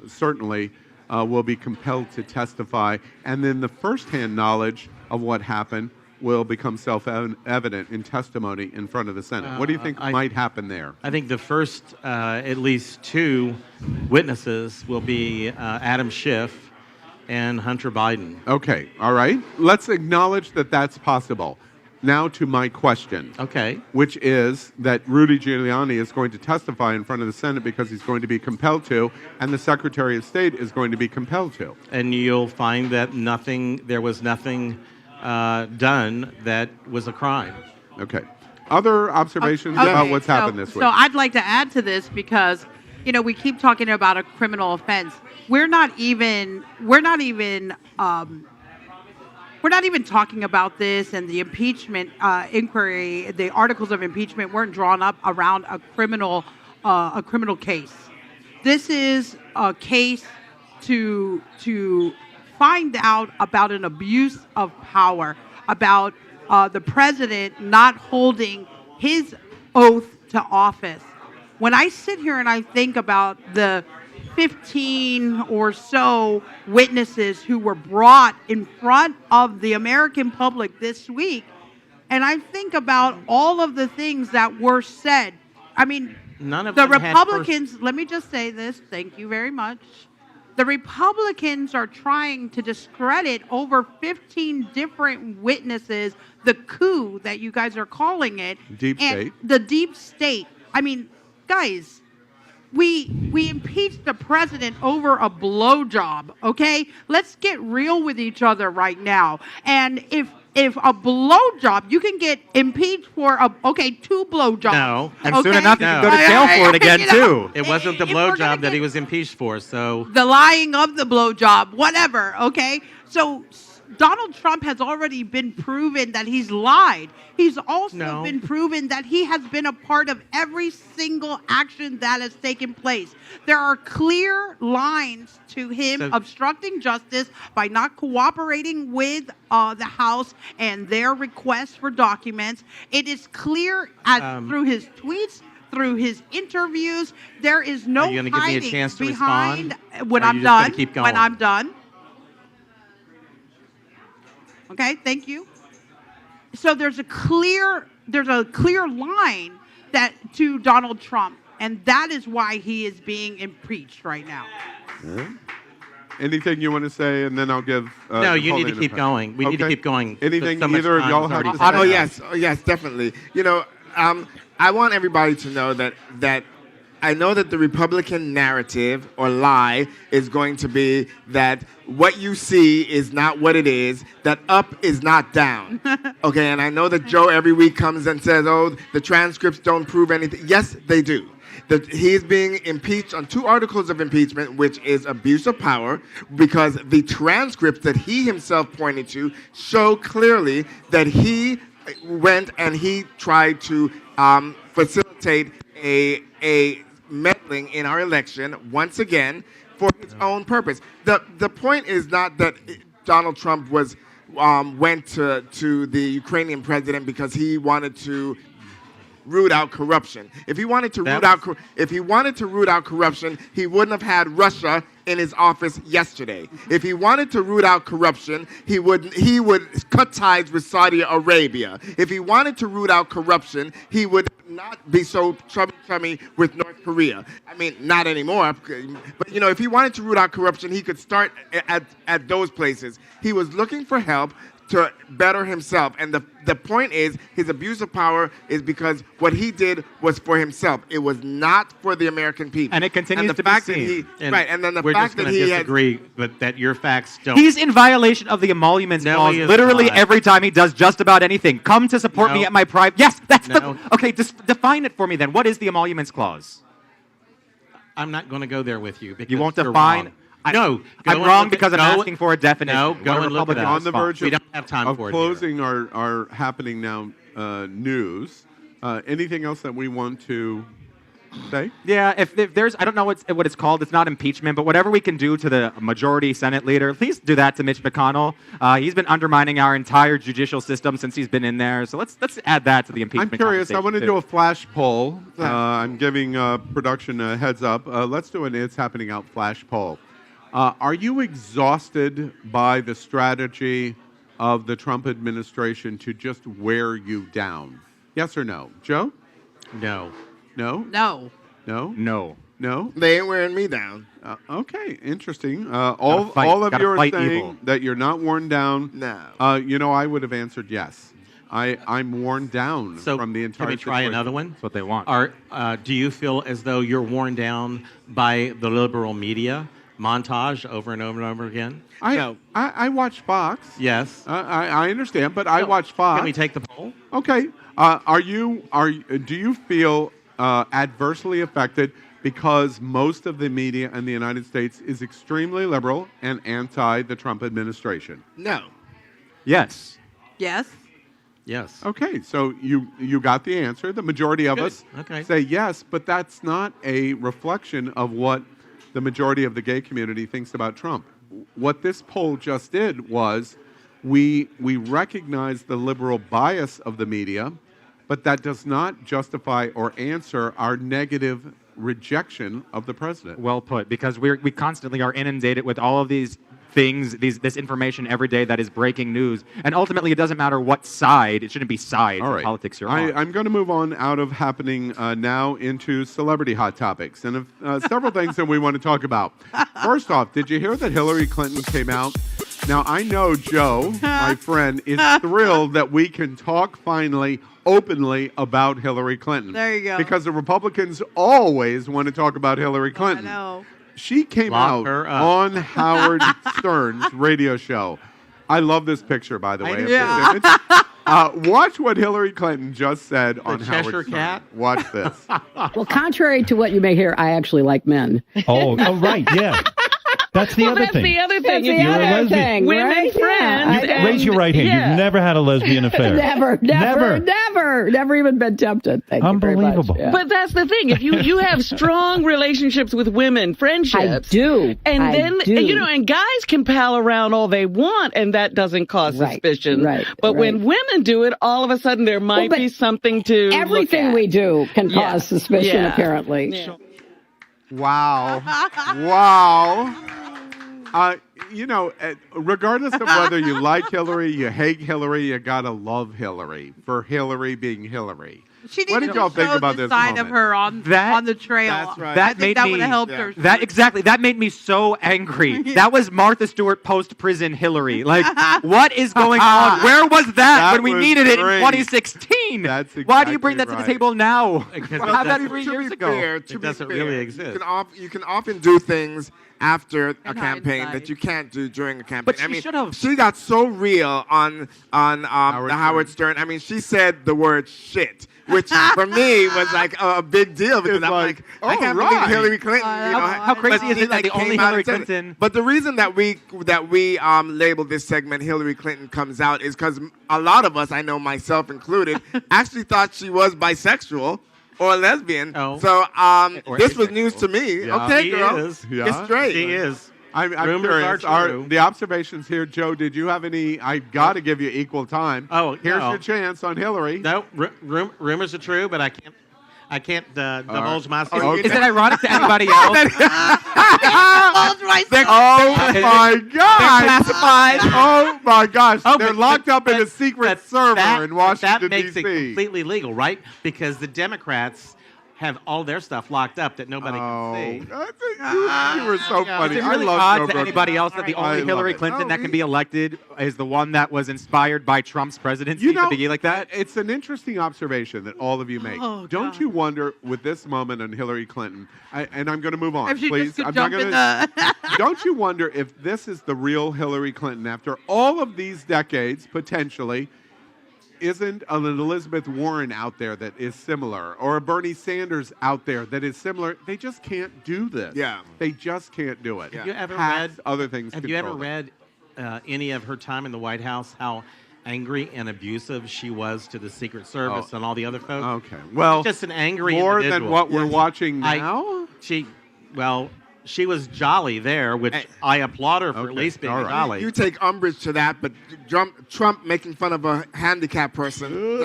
certainly will be compelled to testify, and then the firsthand knowledge of what happened will become self-evident in testimony in front of the Senate. What do you think might happen there? I think the first at least two witnesses will be Adam Schiff and Hunter Biden. Okay, all right. Let's acknowledge that that's possible. Now to my question. Okay. Which is that Rudy Giuliani is going to testify in front of the Senate because he's going to be compelled to, and the Secretary of State is going to be compelled to. And you'll find that there was nothing done that was a crime. Okay. Other observations about what's happened this week? So I'd like to add to this because, we keep talking about a criminal offense. We're not even talking about this, and the impeachment inquiry, the articles of impeachment weren't drawn up around a criminal case. This is a case to find out about an abuse of power, about the president not holding his oath to office. When I sit here and I think about the 15 or so witnesses who were brought in front of the American public this week, and I think about all of the things that were said. I mean, None of the them had Republicans, let me just say this, thank you very much. The Republicans are trying to discredit over 15 different witnesses, the coup that you guys are calling it. Deep and state. The deep state. I mean, guys, we impeached the president over a blowjob, okay? Let's get real with each other right now. And if a blowjob, you can get impeached for 2 blowjobs. No. And soon enough, you can go to jail for it again, too. It wasn't the If we're gonna blowjob that he was impeached for, so... The lying of the blowjob, whatever, okay? So Donald Trump has already been proven that he's lied. He's also been proven that he has been a part of every single action that has taken place. There are clear lines to him obstructing justice by not cooperating with the House and their requests for documents. It is clear through his tweets, through his interviews. There is no Are you going to give me a chance to behind respond? when Or are I'm you just gonna done. keep going? When I'm done. Okay, thank you. So there's a clear line that to Donald Trump, and that is why he is being impeached right now. Anything you want to say, and then I'll give. No, you need to keep going. We need to keep going. Anything So much either of time y'all has have already to say? passed. Oh yes, definitely. I want everybody to know that I know that the Republican narrative or lie is going to be that what you see is not what it is, that up is not down. Okay, and I know that Joe every week comes and says, oh, the transcripts don't prove anything. Yes, they do. That he is being impeached on 2 articles of impeachment, which is abuse of power, because the transcripts that he himself pointed to show clearly that he went and he tried to facilitate a meddling in our election once again for his own purpose. The point is not that Donald Trump went to the Ukrainian president because he wanted to root out corruption. If he wanted to root out corruption, he wouldn't have had Russia in his office yesterday. If he wanted to root out corruption, he would cut ties with Saudi Arabia. If he wanted to root out corruption, he would not be so chummy with North Korea. I mean, not anymore. But if he wanted to root out corruption, he could start at those places. He was looking for help to better himself. And the point is, his abuse of power is because what he did was for himself. It was not for the American people. And it continues to be seen. And then the we're fact just that he disagree, but that your facts don't. He's in violation of the emoluments clause he is literally not. every time he does just about anything. Come to support me at my private... Yes, that's the... Okay, just define it for me then. What is the emoluments clause? I'm not going to go there with you. Because You won't you're define... wrong. No, I'm wrong because I'm asking for a definition. No, What go a and look it Republican up. On the verge We don't have time of for it closing our happening now news. Anything else that we want to say? Yeah, if there's, I don't know what it's called. It's not impeachment, but whatever we can do to the majority Senate leader, please do that to Mitch McConnell. He's been undermining our entire judicial system since he's been in there. So let's add that to the impeachment. I'm curious. I want to do a flash poll. Flash. I'm giving production a heads up. Let's do an It's Happening Out flash poll. Are you exhausted by the strategy of the Trump administration to just wear you down? Yes or no? Joe? No. No? No. No? No. No? They ain't wearing me down. Okay, interesting. All of you are saying that you're not worn down. No. I would have answered yes. I'm worn down from the entire Can we try situation. another one? That's what they want. Do you feel as though you're worn down by the liberal media montage over and over and over again? I watch Fox. Yes. I understand, but I watch Fox. Can we take the poll? Okay. Do you feel adversely affected because most of the media in the United States is extremely liberal and anti the Trump administration? No. Yes. Yes. Yes. Okay, so you got the answer. The majority of us say yes, but that's not a reflection of what the majority of the gay community thinks about Trump. what this poll just did was we recognize the liberal bias of the media, but that does not justify or answer our negative rejection of the president. Well put, because we constantly are inundated with all of these things, this information every day that is breaking news, and ultimately it doesn't matter what side. It shouldn't be sides All in right. politics you're on. I'm going to move on out of happening now into celebrity hot topics, and several things that we want to talk about. First off, did you hear that Hillary Clinton came out? Now, I know Joe, my friend, is thrilled that we can talk finally openly about Hillary Clinton. There you go. Because the Republicans always want to talk about Hillary Clinton. I know. She came Lock out her up. on Howard Stern's radio show. I love this picture, by the way. do of this image. Watch what Hillary Clinton just said on Cheshire Howard Stern. Cat? Watch this. Well, contrary to what you may hear, I actually like men. Oh, right, yeah. That's the other thing. That's the other thing. That's If the you're other a lesbian, thing, women right? friends. Yeah. Raise your right hand. Yeah. You've never had a lesbian affair. Never even been tempted. Thank you very much. Unbelievable. Yeah. But that's the thing. If you have strong relationships with women, friendships. I do. And I then, do. and guys can pal around all they want, and that doesn't cause suspicion. Right. But when women do it, all of a sudden there might be something to everything look at. we do can Yeah. cause suspicion, Yeah. apparently. Yeah. Wow. Wow. Regardless of whether you like Hillary, you hate Hillary, you gotta love Hillary for Hillary being Hillary. She What needed did y'all to think show about the this sign moment? of her on the trail. That's right. I That think made that me. would have helped her. That made me so angry. That was Martha Stewart post-prison Hillary. Like, what is going on? Where was that when we was needed it in great. 2016? That's Why do you bring that exactly to the table now? Because Have that that's- 3 To years be ago. fair, It doesn't really exist. You can often do things after a And campaign hindsight. that you can't do during a campaign. But she should have. She got so real on the Howard Stern. I mean, she said the word shit, which for me was like a big deal because I'm like, I can't believe Hillary Clinton. How crazy is it that the only came out Hillary and said it. Clinton? But the reason that we labeled this segment "Hillary Clinton Comes Out" is because a lot of us, I know myself included, actually thought she was bisexual or lesbian. Oh. So Or this was news to me. Yeah. Okay, She girl, is. Yeah. get straight. She is. I'm Rumors curious. are true. The observations here, Joe, did you have any? I've got to give you equal time. Oh, Here's no. your chance on Hillary. No, rumors are true, but I can't divulge my secret. Okay. Is it ironic to anybody else? Oh my gosh! classified. Oh my gosh! Oh, They're but- locked up in but- a secret but server that- in but Washington, That makes it D.C. completely legal, right? Because the Democrats have all their stuff locked up that nobody Oh, can see. you were so funny. Is it I really love odd Joe to Brookman. anybody else that the I only love Hillary it. Clinton that can be elected is the one that was inspired by Trump's presidency to be like that? It's an interesting observation that all of you make. Oh, Don't God. you wonder with this moment on Hillary Clinton, and I'm going to move on, If she please. just could I'm jump not in gonna, the. Don't you wonder if this is the real Hillary Clinton after all of these decades, potentially? Isn't an Elizabeth Warren out there that is similar, or a Bernie Sanders out there that is similar? They just can't do this. Yeah. They just can't do it. Have you ever Hacks, read other things? Have you ever control it. read any of her time in the White House? How angry and abusive she was to the Secret Service and all the other folks. Okay. Well, She's just an angry more individual. than what we're watching now. She was jolly there, which I applaud her for at least being jolly. You take umbrage to that, but Trump making fun of a handicapped person.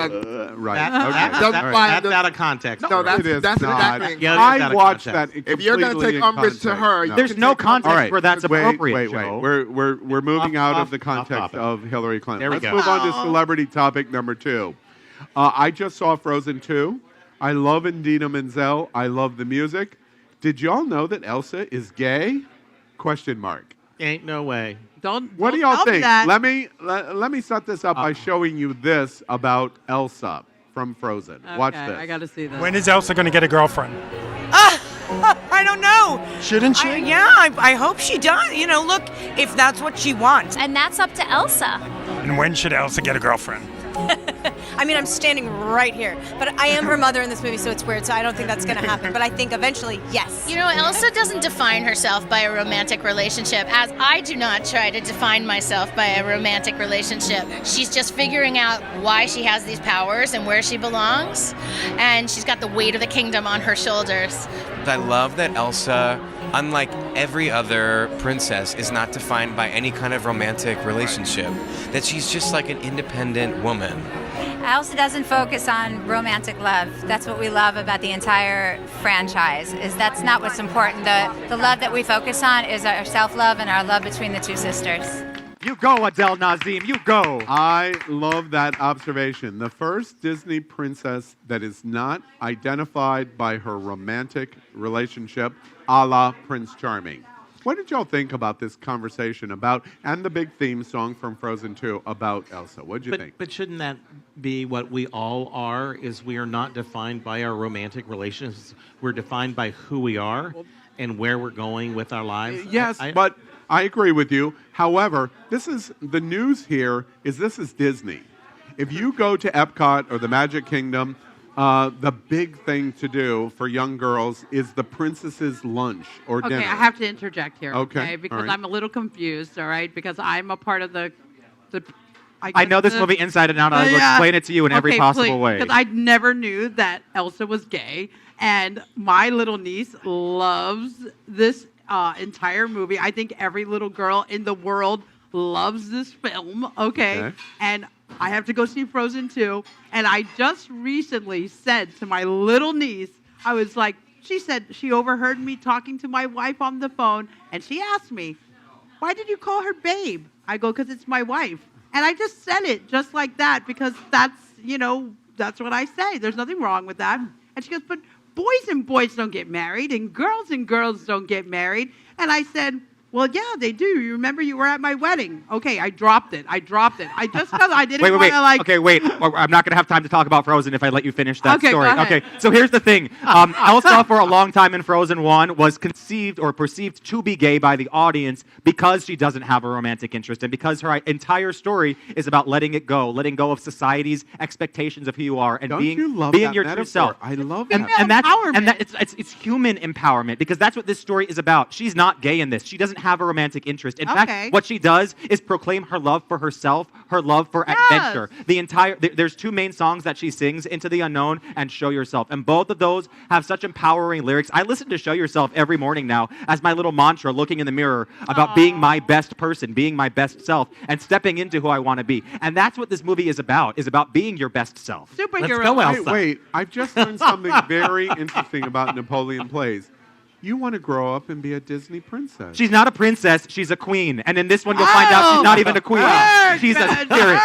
Right. That's out of context. No, that's It is that's not. that thing. Yeah, it is out I of watched context. that. If you're going to completely take in umbrage to context. her, There's no context All right. where that's appropriate. Wait. Joe. We're moving out of the off context topic. of Hillary Clinton. There we Let's go. move on to celebrity topic number 2. I just saw Frozen 2. I love Idina Menzel. I love the music. Did y'all know that Elsa is gay? Question mark. Ain't no way. What do y'all think? Let me set this up by showing you this about Elsa from Frozen. Watch this. I got to see this. When is Elsa going to get a girlfriend? I don't know. Shouldn't she? I hope she does. Look, if that's what she wants. And that's up to Elsa. And when should Elsa get a girlfriend? I mean, I'm standing right here, but I am her mother in this movie, so it's weird, so I don't think that's going to happen. But I think eventually, yes. You know, Elsa doesn't define herself by a romantic relationship, as I do not try to define myself by a romantic relationship. She's just figuring out why she has these powers and where she belongs, and she's got the weight of the kingdom on her shoulders. I love that Elsa unlike every other princess, is not defined by any kind of romantic relationship. That she's just like an independent woman. Elsa doesn't focus on romantic love. That's what we love about the entire franchise, is that's not what's important. The love that we focus on is our self-love and our love between the two sisters. You go, Adele Nazim, you go. I love that observation. The first Disney princess that is not identified by her romantic relationship, a la Prince Charming. What did y'all think about this conversation about, and the big theme song from Frozen 2 about Elsa? What did you think? But shouldn't that be what we all are, is we are not defined by our romantic relations. We're defined by who we are and where we're going with our lives. Yes, but I agree with you. However, the news here is this is Disney. If you go to Epcot or the Magic Kingdom, the big thing to do for young girls is the princess's lunch or dinner. Okay, I have to interject here. Okay, Because all right. I'm a little confused. All right, because I'm a part of the. I know this movie inside and out, and I will explain it to you in every possible way. Because I never knew that Elsa was gay, and my little niece loves this entire movie. I think every little girl in the world loves this film. Okay. And I have to go see Frozen 2. And I just recently said to my little niece, I was like, she said she overheard me talking to my wife on the phone, and she asked me, why did you call her babe? I go, because it's my wife. And I just said it just like that, because that's what I say. There's nothing wrong with that. And she goes, but boys and boys don't get married, and girls don't get married. And I said, well, yeah, they do. You remember you were at my wedding. Okay, I dropped it. I just because I didn't want to like. Okay, wait. I'm not going to have time to talk about Frozen if I let you finish that Okay, story. go ahead. Okay, so here's the thing. Elsa, for a long time in Frozen 1, was conceived or perceived to be gay by the audience because she doesn't have a romantic interest, and because her entire story is about letting go of society's expectations of who you are and Don't being you love being that your metaphor? true self. I love And it's human empowerment, because that's what this story is about. She's not gay in this. She doesn't have a romantic interest. In fact, what she does is proclaim her love for herself, her love for adventure. There's two main songs that she sings, Into the Unknown and Show Yourself. And both of those have such empowering lyrics. I listen to Show Yourself every morning now as my little mantra, looking in the mirror about being my best person, being my best self, and stepping into who I want to be. And that's what this movie is about being your best self. Superhero. Let's go, Elsa. Wait, I've just learned something very interesting about Napoleon Plays. You want to grow up and be a Disney princess. She's not a princess, she's a queen. And in this one, you'll find out she's not even a queen. She's a spirit.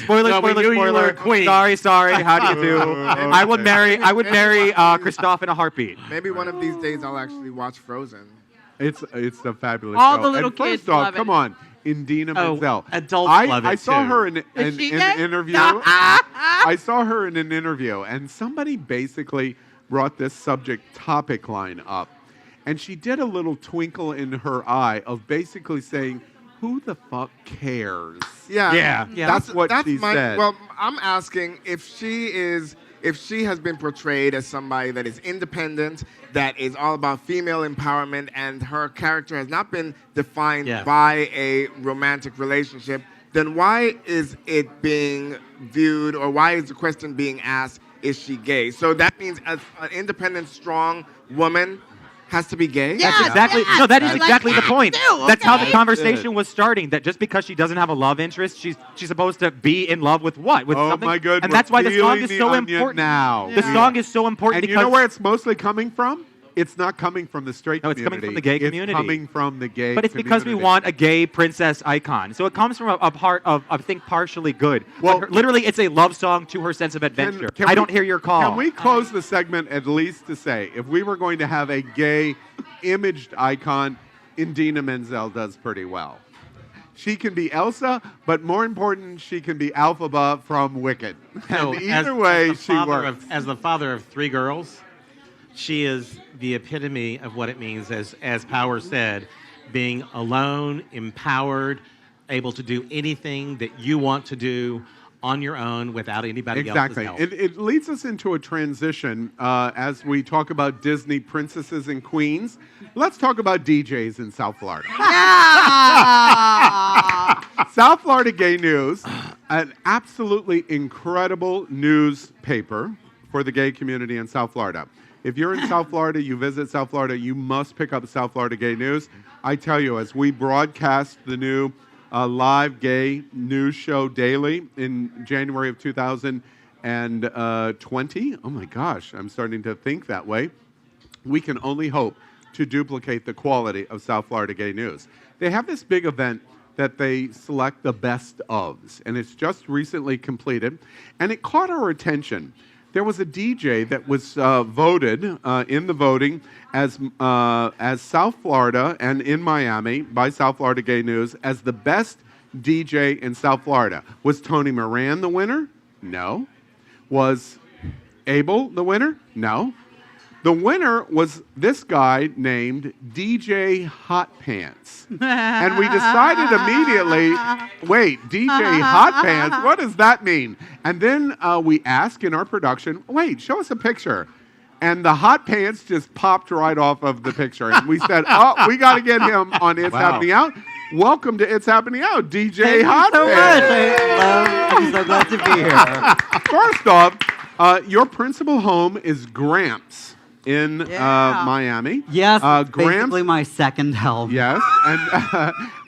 Spoiler, No, we knew you were a queen. Sorry. How do you do? I would marry Kristoff in a heartbeat. Maybe one of these days I'll actually watch Frozen. It's a fabulous All show. the little And first kids off, love it. come on, Indina Menzel. adults love it I saw too. her in Is she an gay? interview. I saw her in an interview, and somebody basically brought this subject topic line up. And she did a little twinkle in her eye of basically saying, who the fuck cares? That's what she said. Well, I'm asking if she has been portrayed as somebody that is independent, that is all about female empowerment, and her character has not been defined by a romantic relationship, then why is it being viewed, or why is the question being asked, is she gay? So that means as an independent, strong woman has to be gay? That's exactly the point. That's how the conversation was starting. That just because she doesn't have a love interest, she's supposed to be in love with what? With something? My God, and that's why the song is so onion important. now. The song is so important And because you know where it's mostly coming from? It's not coming from the straight No, it's community. coming from the gay community. It's coming from the gay But it's because we want a gay princess icon. So it comes from a part of, I think, partially good. Well, literally, it's a love song to her sense of adventure. I don't hear your call. Can we close the segment at least to say, if we were going to have a gay imaged icon, Indina Menzel does pretty well. She can be Elsa, but more important, she can be Elphaba from Wicked. No, And either way, she works. As the father of 3 girls, she is the epitome of what it means, as Power said, being alone, empowered, able to do anything that you want to do on your own without anybody else's help. It leads us into a transition as we talk about Disney princesses and queens. Let's talk about DJs in South Florida. South Florida Gay News, an absolutely incredible newspaper for the gay community in South Florida. If you're in South Florida, you visit South Florida, you must pick up South Florida Gay News. I tell you, as we broadcast the new live gay news show daily in January of 2020, oh my gosh, I'm starting to think that way, we can only hope to duplicate the quality of South Florida Gay News. They have this big event that they select the best ofs, and it's just recently completed, and it caught our attention. There was a DJ that was voted in the voting as South Florida and in Miami by South Florida Gay News as the best DJ in South Florida. Was Tony Moran the winner? No. Was Abel the winner? No. The winner was this guy named DJ Hot Pants. And we decided immediately, wait, DJ Hot Pants, what does that mean? And then we asked in our production, wait, show us a picture. And the hot pants just popped right off of the picture. And we said, oh, we got to get him on It's Happening Out. Welcome to It's Happening Out, DJ Hot Pants. I'm so glad to be here. First off, your principal home is Gramps in Miami. Yes, Gramps, basically my second home. Yes,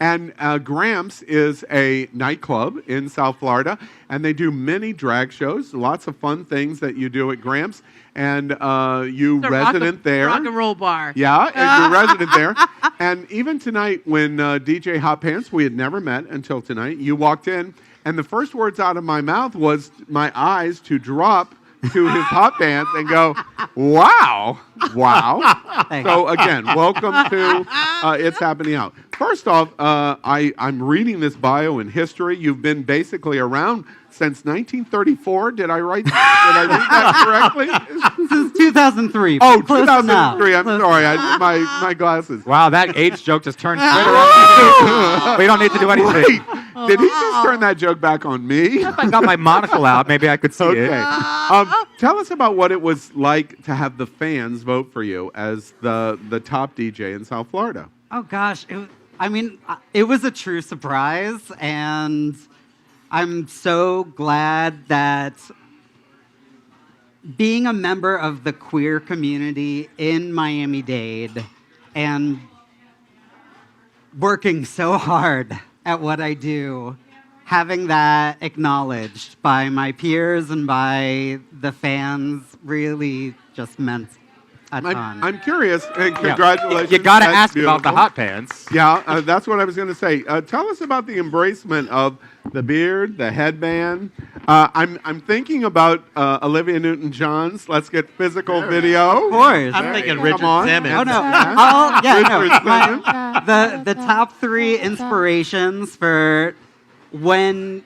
and Gramps is a nightclub in South Florida, and they do many drag shows, lots of fun things that you do at Gramps, and you resident there. Rock and roll bar. Yeah, and you're resident there. And even tonight when DJ Hot Pants, we had never met until tonight, you walked in, and the first words out of my mouth was my eyes to drop to his hot pants and go, wow. So again, welcome to It's Happening Out. First off, I'm reading this bio in history. You've been basically around since 1934. Did I read that correctly? Since 2003. Oh, Close 2003. I'm enough. sorry. My glasses. Wow, that age joke just turned straight around. We don't need to do anything. Wait, did he just turn that joke back on me? If I got my monocle out, maybe I could see it. Tell us about what it was like to have the fans vote for you as the top DJ in South Florida. Oh gosh, it was a true surprise, and I'm so glad that being a member of the queer community in Miami-Dade and working so hard at what I do, having that acknowledged by my peers and by the fans really just meant a ton. I'm curious, and congratulations. You got to That's ask beautiful. about the hot pants. Yeah, that's what I was going to say. Tell us about the embracement of the beard, the headband. I'm thinking about Olivia Newton-John's Let's Get Physical video. Of course. I'm thinking Richard Simmons. Oh, no. The top 3 inspirations for when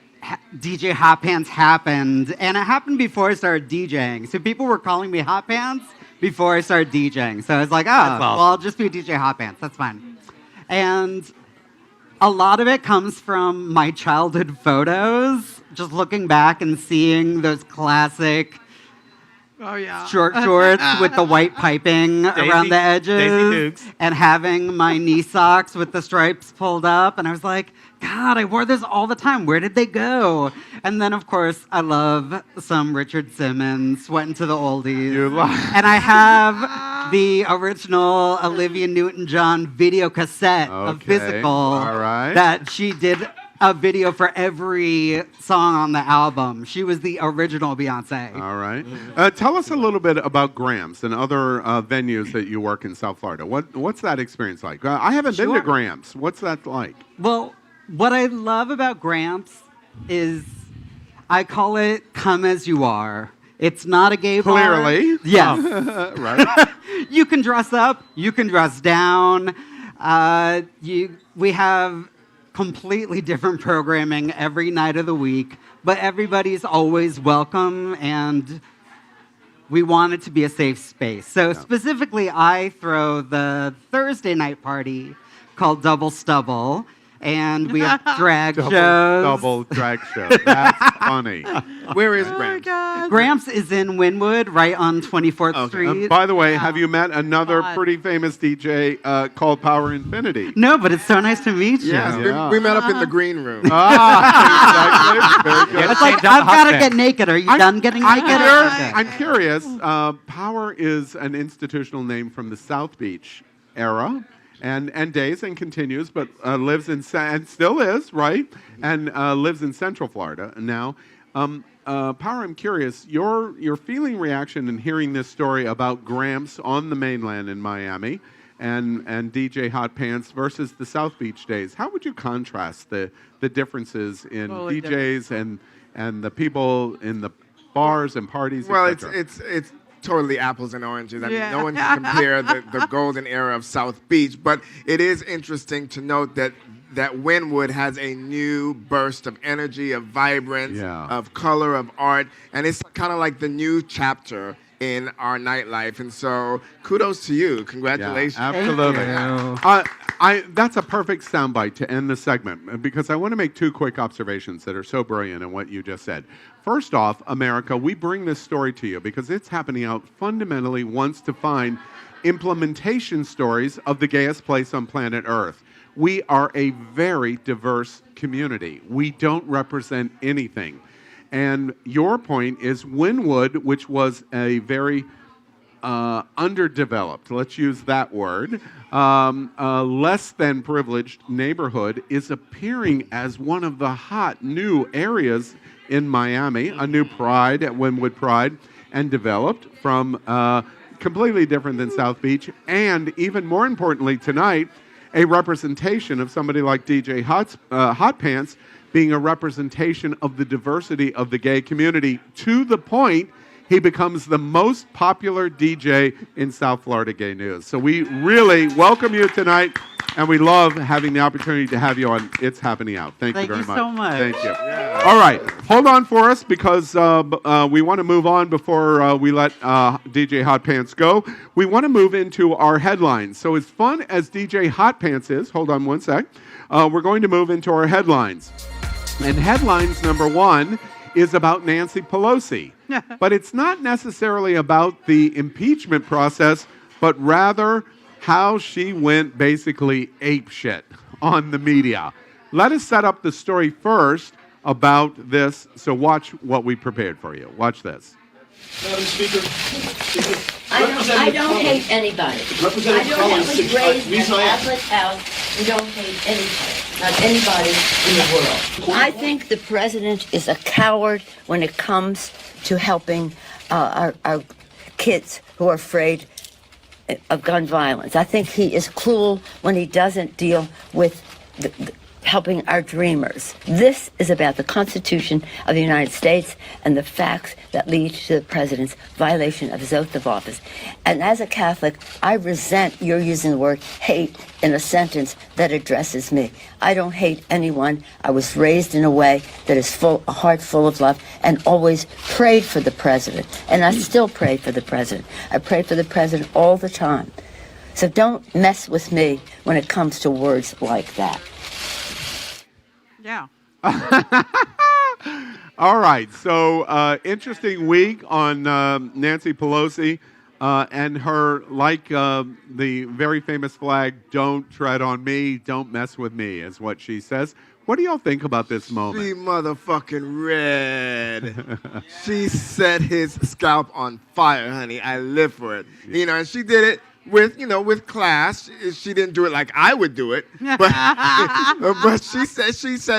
DJ Hot Pants happened, and it happened before I started DJing. So people were calling me Hot Pants before I started DJing. So I was like, well, I'll just be DJ Hot Pants. That's fine. And a lot of it comes from my childhood photos, just looking back and seeing those classic short shorts with the white piping around the edges and having my knee socks with the stripes pulled up. And I was like, God, I wore this all the time. Where did they go? And then, of course, I love some Richard Simmons, Sweatin' to the Oldies. And I have the original Olivia Newton-John video cassette of Physical that she did a video for every song on the album. She was the original Beyonce. All right. Tell us a little bit about Gramps and other venues that you work in South Florida. What's that experience like? I haven't been to Gramps. What's that like? Well, what I love about Gramps is I call it come as you are. It's not a gay bar. Clearly. Yes. Right. You can dress up. You can dress down. We have completely different programming every night of the week, but everybody's always welcome, and we want it to be a safe space. So specifically, I throw the Thursday night party called Double Stubble, and we have drag shows. Double drag show. That's funny. Where is Oh Gramps? Gramps is in Wynwood, right on 24th Street. By the way, have you met another pretty famous DJ called Power Infiniti? No, but it's so nice to meet you. Yes, we met up in the green room. Exactly. Very good. It's like, I've got to get naked. Are you done getting naked? I'm curious. Power is an institutional name from the South Beach era and days and continues, but lives in and still is, right? And lives in Central Florida now. Power, I'm curious, your feeling reaction in hearing this story about Gramps on the mainland in Miami and DJ Hot Pants versus the South Beach days. How would you contrast the differences in DJs and the people in the bars and parties? Well, et cetera? it's totally apples and oranges. I mean, no one can compare the golden era of South Beach, but it is interesting to note that Wynwood has a new burst of energy, of vibrance, of color, of art, and it's kind of like the new chapter in our nightlife. And so kudos to you. Congratulations. Yeah, absolutely. That's a perfect soundbite to end the segment because I want to make two quick observations that are so brilliant in what you just said. First off, America, we bring this story to you because It's Happening Out fundamentally wants to find implementation stories of the gayest place on planet Earth. We are a very diverse community. We don't represent anything. And your point is Wynwood, which was a very underdeveloped, let's use that word, less than privileged neighborhood, is appearing as one of the hot new areas in Miami, a new pride at Wynwood Pride, and developed from completely different than South Beach, and even more importantly tonight, a representation of somebody like DJ Hot Pants being a representation of the diversity of the gay community to the point he becomes the most popular DJ in South Florida gay news. So we really welcome you tonight, and we love having the opportunity to have you on It's Happening Out. Thank you very much. Thank you so much. Thank you. All right, hold on for us because we want to move on before we let DJ Hot Pants go. We want to move into our headlines. So as fun as DJ Hot Pants is, hold on one sec, we're going to move into our headlines. And headlines number one is about Nancy Pelosi. But it's not necessarily about the impeachment process, but rather how she went basically apeshit on the media. Let us set up the story first about this, so watch what we prepared for you. Watch this. Madam Speaker, I don't hate anybody. I was raised in a Catholic house and don't hate anybody, not anybody in the world. I think the president is a coward when it comes to helping our kids who are afraid of gun violence. I think he is cruel when he doesn't deal with helping our dreamers. This is about the Constitution of the United States and the facts that lead to the president's violation of his oath of office. And as a Catholic, I resent your using the word hate in a sentence that addresses me. I don't hate anyone. I was raised in a way that is a heart full of love, and always prayed for the president. And I still pray for the president. I pray for the president all the time. So don't mess with me when it comes to words like that. Yeah. All right. So interesting week on Nancy Pelosi and her, like the very famous flag, "Don't tread on me, don't mess with me," is what she says. What do y'all think about this moment? She motherfucking red. She set his scalp on fire, honey. I live for it. You know, and she did it with class. She didn't do it like I would do it, but she set his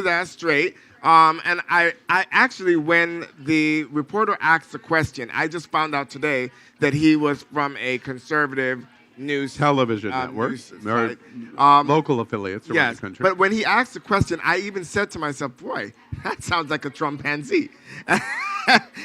ass straight. And I actually, when the reporter asked the question, I just found out today that he was from a conservative news television network, local affiliates around the country. But when he asked the question, I even said to myself, "Boy, that sounds like a Trumpanzee."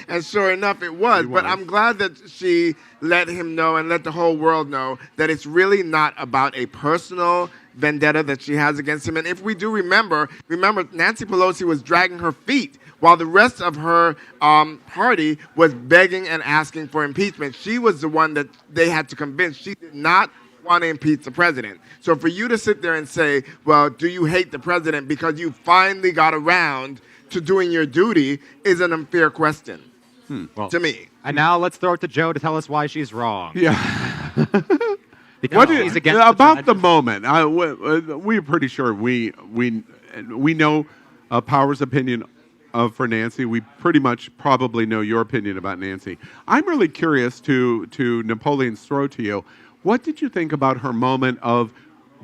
And sure enough, it was. But I'm glad that she let him know and let the whole world know that it's really not about a personal vendetta that she has against him. And if we do remember, Nancy Pelosi was dragging her feet while the rest of her party was begging and asking for impeachment. She was the one that they had to convince. She did not want to impeach the president. So for you to sit there and say, well, do you hate the president because you finally got around to doing your duty is an unfair question to me. And now let's throw it to Joe to tell us why she's wrong. Yeah. Because she's against about the moment? We're pretty sure we know Power's opinion for Nancy. We pretty much probably know your opinion about Nancy. I'm really curious to Napoleon's throw to you. What did you think about her moment of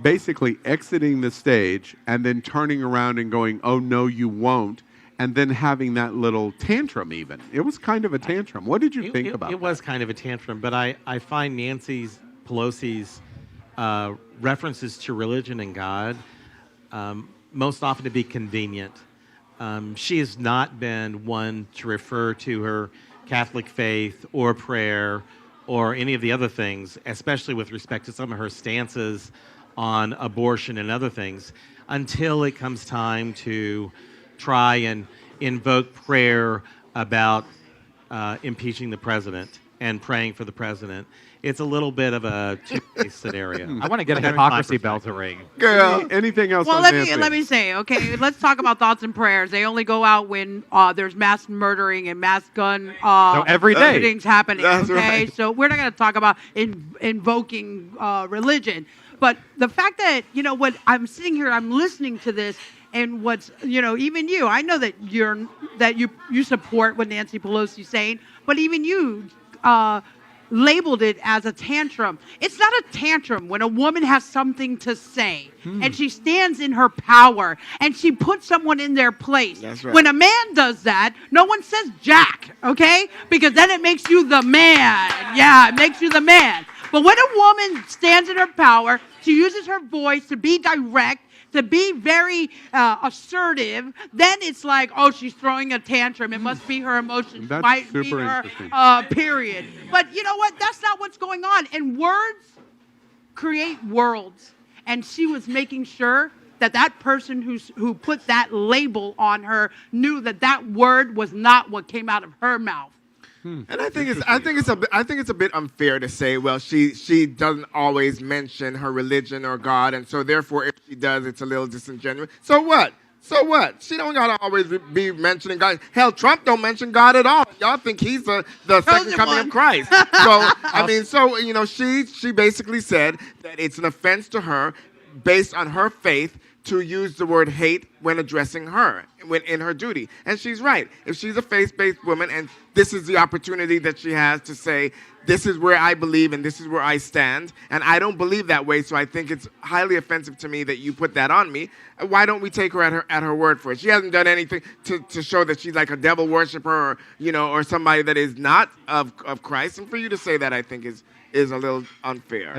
basically exiting the stage and then turning around and going, "Oh no, you won't," and then having that little tantrum? Even it was kind of a tantrum. What did you think about? It was kind of a tantrum, but I find Nancy Pelosi's references to religion and God most often to be convenient. She has not been one to refer to her Catholic faith or prayer or any of the other things, especially with respect to some of her stances on abortion and other things, until it comes time to try and invoke prayer about impeaching the president and praying for the president. It's a little bit of a two-case scenario. I want to get a hypocrisy bell to ring. Girl, anything else? Well, on let Nancy? me say, okay, let's talk about thoughts and prayers. They only go out when there's mass murdering and mass gun So every day. shootings happening. That's okay, right. so we're not going to talk about invoking religion, but the fact that what I'm sitting here, I'm listening to this. And what's, even you, I know that you support what Nancy Pelosi's saying, but even you labeled it as a tantrum. It's not a tantrum when a woman has something to say and she stands in her power and she puts someone in their place. That's right. When a man does that, no one says jack, okay? Because then it makes you the man. Yeah, it makes you the man. But when a woman stands in her power, she uses her voice to be direct, to be very assertive, then it's like, oh, she's throwing a tantrum. It must be her emotions. That's Might be super her interesting. period. But you know what? That's not what's going on. And words create worlds. And she was making sure that that person who put that label on her knew that that word was not what came out of her mouth. And I think it's a bit unfair to say, well, she doesn't always mention her religion or God, and so therefore, if she does, it's a little disingenuous. So what? So what? She don't gotta always be mentioning God. Hell, Trump don't mention God at all. Y'all think he's the second coming of Christ. So I mean, she basically said that it's an offense to her, based on her faith, to use the word hate when addressing her, when in her duty. And she's right. If she's a faith-based woman and this is the opportunity that she has to say, this is where I believe and this is where I stand, and I don't believe that way, so I think it's highly offensive to me that you put that on me, why don't we take her at her word for it? She hasn't done anything to show that she's like a devil worshiper or somebody that is not of Christ. And for you to say that, I think is a little unfair.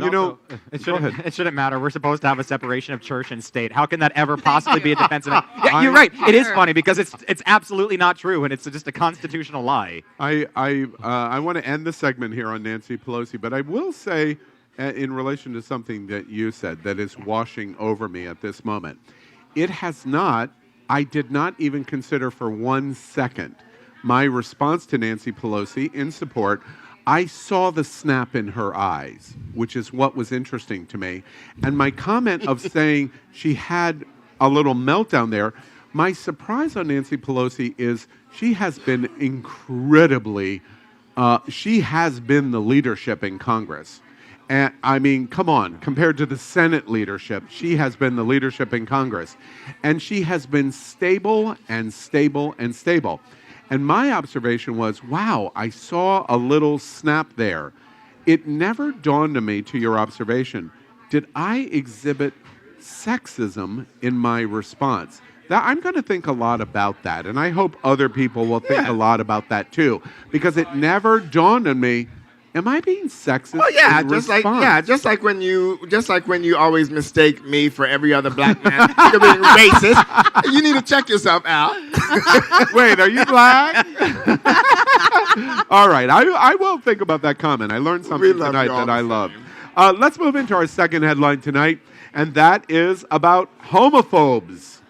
It shouldn't matter. We're supposed to have a separation of church and state. How can that ever possibly be a defense of it? Yeah, you're right. It is funny because it's absolutely not true, and it's just a constitutional lie. I want to end the segment here on Nancy Pelosi, but I will say, in relation to something that you said that is washing over me at this moment, it has not. I did not even consider for 1 second my response to Nancy Pelosi in support. I saw the snap in her eyes, which is what was interesting to me. And my comment of saying she had a little meltdown there, my surprise on Nancy Pelosi is she has been incredibly, she has been the leadership in Congress. And I mean, come on, compared to the Senate leadership, she has been the leadership in Congress. And she has been stable and stable and stable. And my observation was, wow, I saw a little snap there. It never dawned on me, to your observation, did I exhibit sexism in my response? I'm going to think a lot about that, and I hope other people will think a lot about that too, because it never dawned on me, am I being sexist? Well, yeah, in just response? like when you always mistake me for every other black man for being racist. You need to check yourself out. Wait, are you black? All right, I will think about that comment. I learned something tonight that I love. Let's move into our second headline tonight, and that is about homophobes.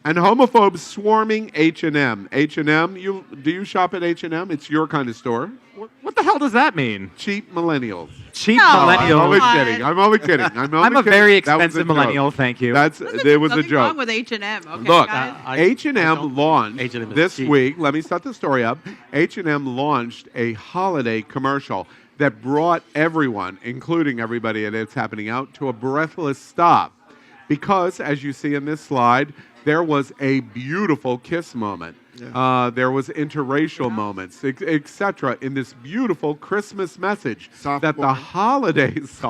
And homophobes swarming H&M. H&M, do you shop at H&M? It's your kind of store. What the hell does that mean? Cheap millennials. Cheap I'm millennials. only kidding. I'm only kidding. I'm a very expensive millennial. Thank you. There was a Nothing joke. wrong with H&M. Okay, Look, guys. H&M launched H&M is this cheap. week. Let me set the story up. H&M launched a holiday commercial that brought everyone, including everybody at It's Happening Out, to a breathless stop. Because, as you see in this slide, there was a beautiful kiss moment. There was interracial moments, etc. in this beautiful Christmas message that the holidays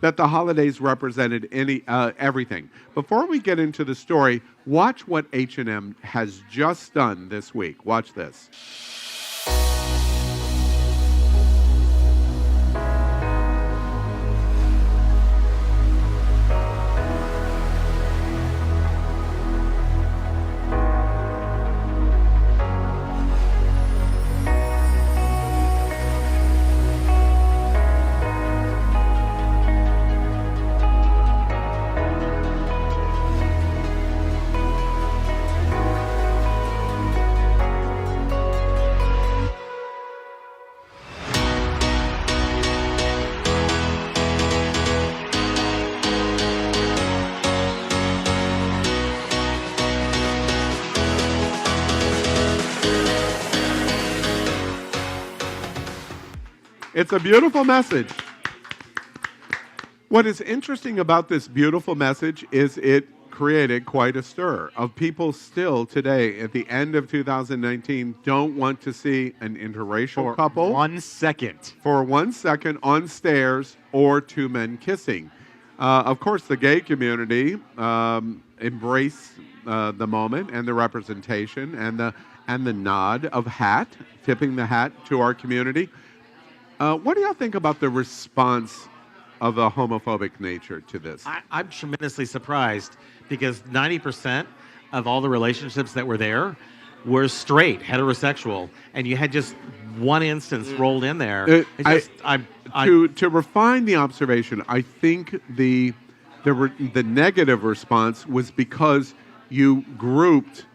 that the holidays represented everything. Before we get into the story, watch what H&M has just done this week. Watch this. It's a beautiful message. What is interesting about this beautiful message is it created quite a stir of people still today at the end of 2019 don't want to see an interracial couple. 1 second. For 1 second on stairs or two men kissing. Of course, the gay community embrace the moment and the representation and the nod of tipping the hat to our community. What do y'all think about the response of a homophobic nature to this? I'm tremendously surprised because 90% of all the relationships that were there were straight, heterosexual, and you had just one instance rolled in there. To refine the observation, I think the negative response was because you grouped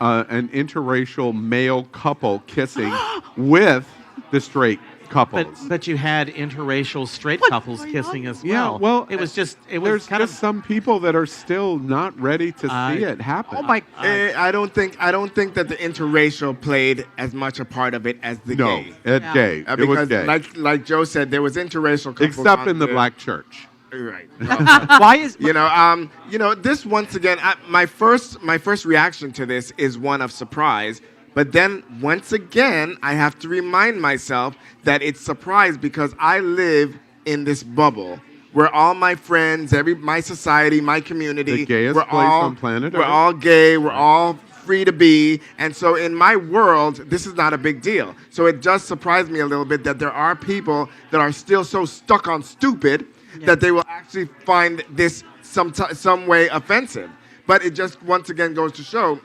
an interracial male couple kissing with the straight couples. But you had interracial straight couples kissing as well. Yeah, well, it was there's kind of some people that are still not ready to see it happen. Oh my! I don't think that the interracial played as much a part of it as the gay. Gay. It was because gay. like Joe said, there was interracial couples Except in the black church. Right. Why is this once again? My first reaction to this is one of surprise. But then, once again, I have to remind myself that it's surprise because I live in this bubble where all my friends, my society, my community, the gayest place on planet Earth. We're all gay. We're all free to be. And so in my world, this is not a big deal. So it does surprise me a little bit that there are people that are still so stuck on stupid that they will actually find this some way offensive. But it just once again goes to show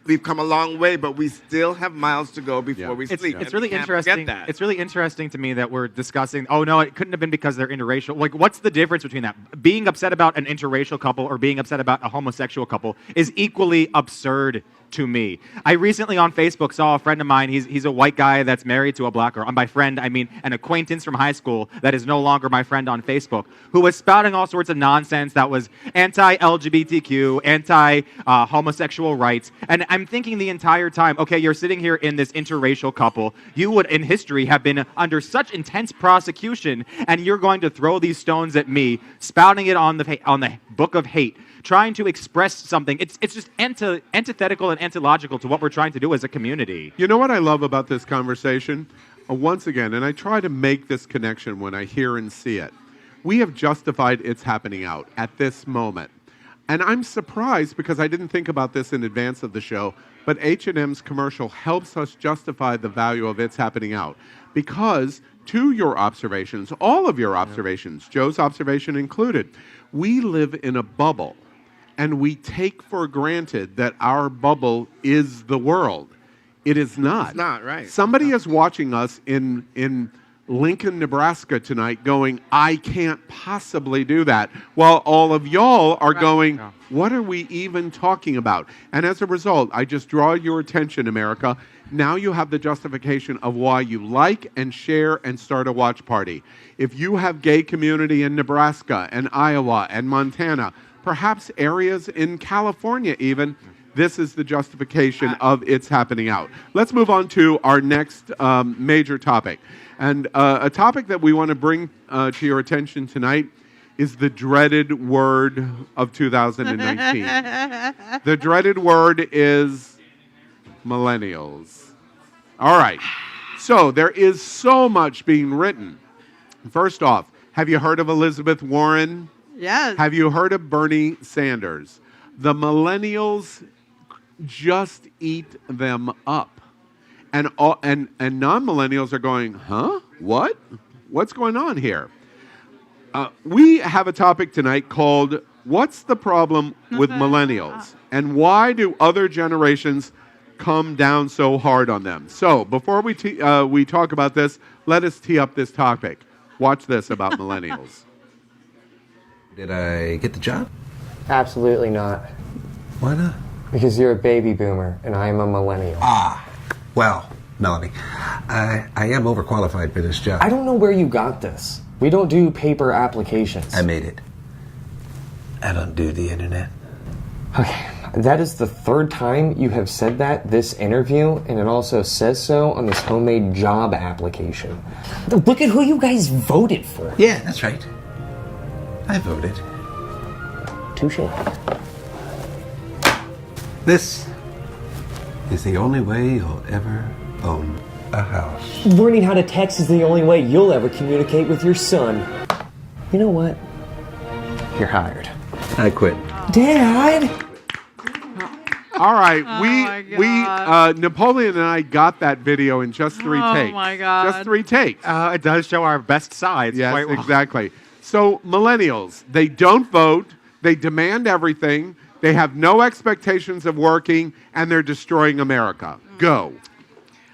we've come a long way, but we still have miles to go before we sleep. It's really interesting. It's really interesting to me that we're discussing, oh no, it couldn't have been because they're interracial. Like, what's the difference between that? Being upset about an interracial couple or being upset about a homosexual couple is equally absurd to me. I recently on Facebook saw a friend of mine, he's a white guy that's married to a black girl. And by friend, I mean an acquaintance from high school that is no longer my friend on Facebook, who was spouting all sorts of nonsense that was anti-LGBTQ, anti-homosexual rights. And I'm thinking the entire time, okay, you're sitting here in this interracial couple. You would, in history, have been under such intense prosecution, and you're going to throw these stones at me, spouting it on the book of hate, trying to express something. It's just antithetical and antilogical to what we're trying to do as a community. You know what I love about this conversation? Once again, and I try to make this connection when I hear and see it, we have justified It's Happening Out at this moment. And I'm surprised because I didn't think about this in advance of the show, but H&M's commercial helps us justify the value of It's Happening Out. Because to your observations, all of your observations, Joe's observation included, we live in a bubble. And we take for granted that our bubble is the world. It is not. It's not, right. Somebody is watching us in Lincoln, Nebraska tonight going, I can't possibly do that. While all of y'all are going, what are we even talking about? And as a result, I just draw your attention, America. Now you have the justification of why you like and share and start a watch party. If you have gay community in Nebraska and Iowa and Montana, perhaps areas in California even, this is the justification of it's happening out. Let's move on to our next major topic. And a topic that we want to bring to your attention tonight is the dreaded word of 2019. The dreaded word is millennials. All right. So there is so much being written. First off, have you heard of Elizabeth Warren? Yes. Have you heard of Bernie Sanders? The millennials just eat them up. And non-millennials are going, huh? What? What's going on here? We have a topic tonight called, What's the Problem with Millennials? And why do other generations come down so hard on them? So before we talk about this, let us tee up this topic. Watch this about millennials. Did I get the job? Absolutely not. Why not? Because you're a baby boomer and I am a millennial. Well, Melanie, I am overqualified for this job. I don't know where you got this. We don't do paper applications. I made it. I don't do the internet. Okay, that is the third time you have said that this interview, and it also says so on this homemade job application. Look at who you guys voted for. Yeah, that's right. I voted. Touche. This is the only way you'll ever own a house. Learning how to text is the only way you'll ever communicate with your son. You know what? You're hired. I quit. Dad! All right, Napoleon and I got that video in just 3 takes. Oh my God. Just 3 takes. It does show our best sides. Yes, quite well. exactly. So millennials, they don't vote, they demand everything, they have no expectations of working, and they're destroying America. Go.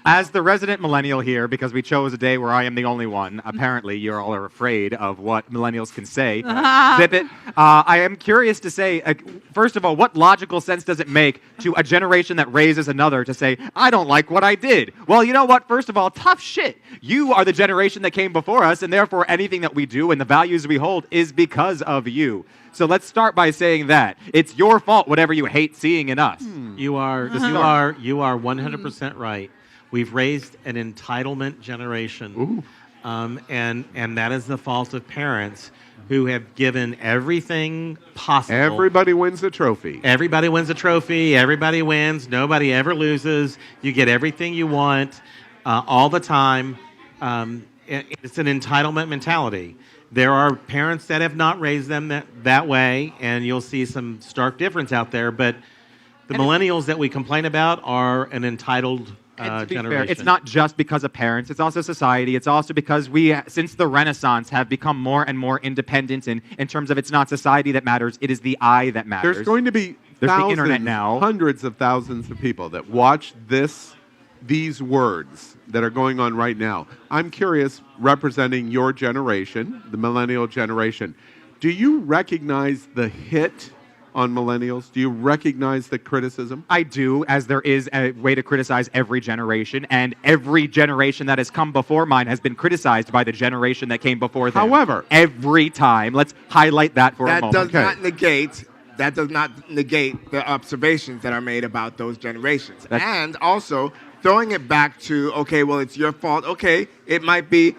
As the resident millennial here, because we chose a day where I am the only one, apparently you all are afraid of what millennials can say. Zip it. I am curious to say, first of all, what logical sense does it make to a generation that raises another to say, I don't like what I did? Well, you know what? First of all, tough shit. You are the generation that came before us, and therefore anything that we do and the values we hold is because of you. So let's start by saying that. It's your fault, whatever you hate seeing in us. You are 100% right. We've raised an entitlement generation, and that is the fault of parents who have given everything possible. Everybody wins a trophy. Everybody wins a trophy. Everybody wins. Nobody ever loses. You get everything you want all the time. It's an entitlement mentality. There are parents that have not raised them that way, and you'll see some stark difference out there. But the millennials that we complain about are an entitled And to be generation. fair, it's not just because of parents. It's also society. It's also because we, since the Renaissance, have become more and more independent in terms of it's not society that matters. It is the I that matters. There's going to be There's thousands, the internet now. hundreds of thousands of people that watch these words that are going on right now. I'm curious, representing your generation, the millennial generation, do you recognize the hit on millennials? Do you recognize the criticism? I do, as there is a way to criticize every generation, and every generation that has come before mine has been criticized by the generation that came before them. However, every time. Let's highlight that for a moment. That does not negate the observations that are made about those generations. And also, throwing it back to, okay, well, it's your fault. Okay, it might be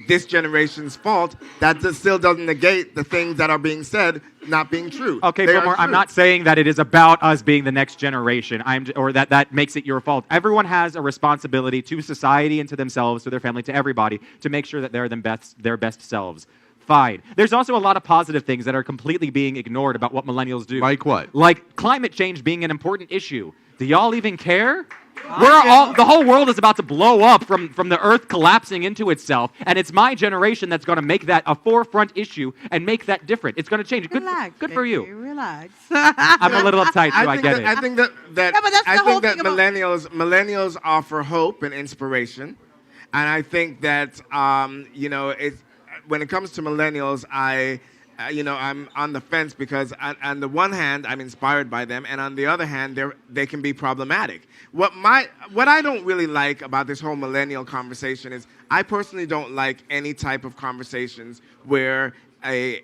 this generation's fault. That still doesn't negate the things that are being said not being true. Okay, They are Boomer, I'm true. not saying that it is about us being the next generation, or that makes it your fault. Everyone has a responsibility to society and to themselves, to their family, to everybody, to make sure that they're their best selves. Fine. There's also a lot of positive things that are completely being ignored about what millennials do. Like what? Like climate change being an important issue. Do y'all even care? The whole world is about to blow up from the earth collapsing into itself, and it's my generation that's going to make that a forefront issue and make that different. It's going to change. Good for you. Relax. I'm a little uptight, so I get it. I think that Yeah, but that's the whole thing about- millennials offer hope and inspiration. And I think that, when it comes to millennials, I'm on the fence because on the one hand, I'm inspired by them, and on the other hand, they can be problematic. What I don't really like about this whole millennial conversation is I personally don't like any type of conversations where a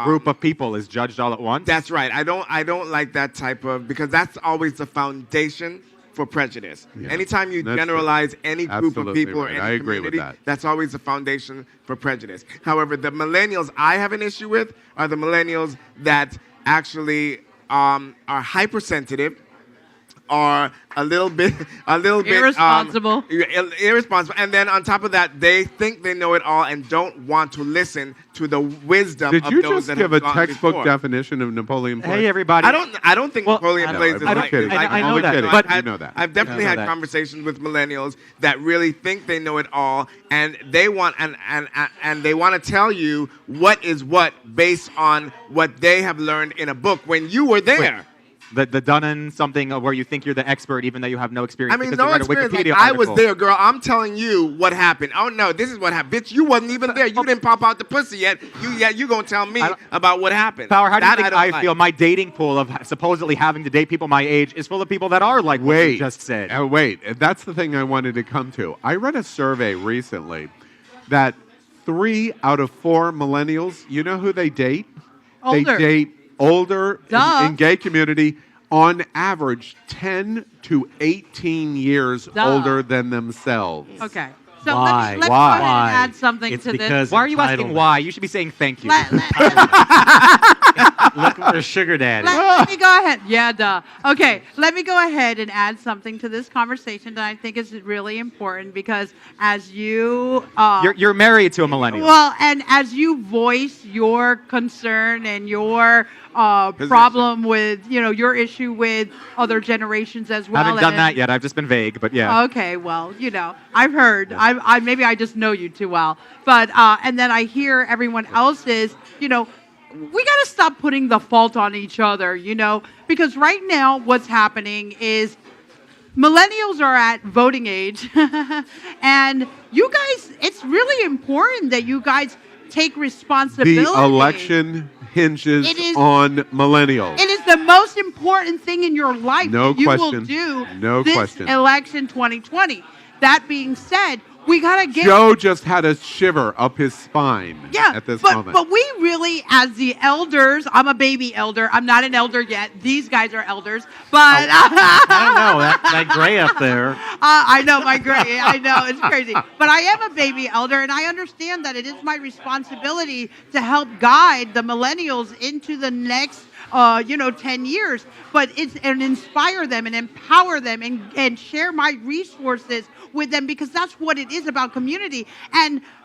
group of people is judged all at once. That's right. I don't like that type of, because that's always the foundation for prejudice. Yeah. Anytime you That's generalize any group of Absolutely people or right. any I agree community, with that. that's always the foundation for prejudice. However, the millennials I have an issue with are the millennials that actually are hypersensitive, are a little bit Irresponsible. irresponsible, and then on top of that, they think they know it all and don't want to listen to the wisdom Did of you those just that give have a gone textbook before. definition of Napoleon Plays? Hey, everybody. I don't think Napoleon Plays is I'm kidding. I know I'm that, kidding. but- You know that. I've definitely I know had that. conversations with millennials that really think they know it all, and they want and they want to tell you what is what based on what they have learned in a book when you were there. The done something where you think you're the expert even though you have no experience. I mean, because no you read a experience. Like, Wikipedia I was article. there, girl. I'm telling you what happened. Oh no, this is what happened, bitch. You wasn't even there. You didn't pop out the pussy yet. You gonna tell me about what happened? Power, how do you That think don't I like. feel? My dating pool of supposedly having to date people my age is full of people that are like what you just said. Wait. That's the thing I wanted to come to. I read a survey recently that 3 out of 4 millennials, you know who they date? Older. They date older Duh. in gay community, on average 10 to 18 years Duh. older than themselves. Okay. So Why? let's go Why? ahead and add something It's to this. because Why are you asking entitlement. why? You should be saying thank you. Looking for a sugar daddy. Let me go ahead. Yeah, duh. Okay, let me go ahead and add something to this conversation that I think is really important because as you... You're married to a millennial. Well, and as you voice your concern and your problem with, your issue with other generations as well. Haven't done and- that yet. I've just been vague, but yeah. Okay, well, I've heard. I maybe I just know you too well. But and then I hear everyone else's, we got to stop putting the fault on each other, because right now what's happening is millennials are at voting age and you guys, it's really important that you guys take responsibility. The election hinges It is- on millennials. It is the most important thing in your life No that you will question. do No this question. election 2020. That being said, we got to get... Joe just had a shiver up his spine at this moment. But we really, as the elders, I'm a baby elder. I'm not an elder yet. These guys are elders. But I don't know. That gray up there. I know my gray. I know it's crazy. But I am a baby elder, and I understand that it is my responsibility to help guide the millennials into the next 10 years, and inspire them and empower them and share my resources with them because that's what it is about community.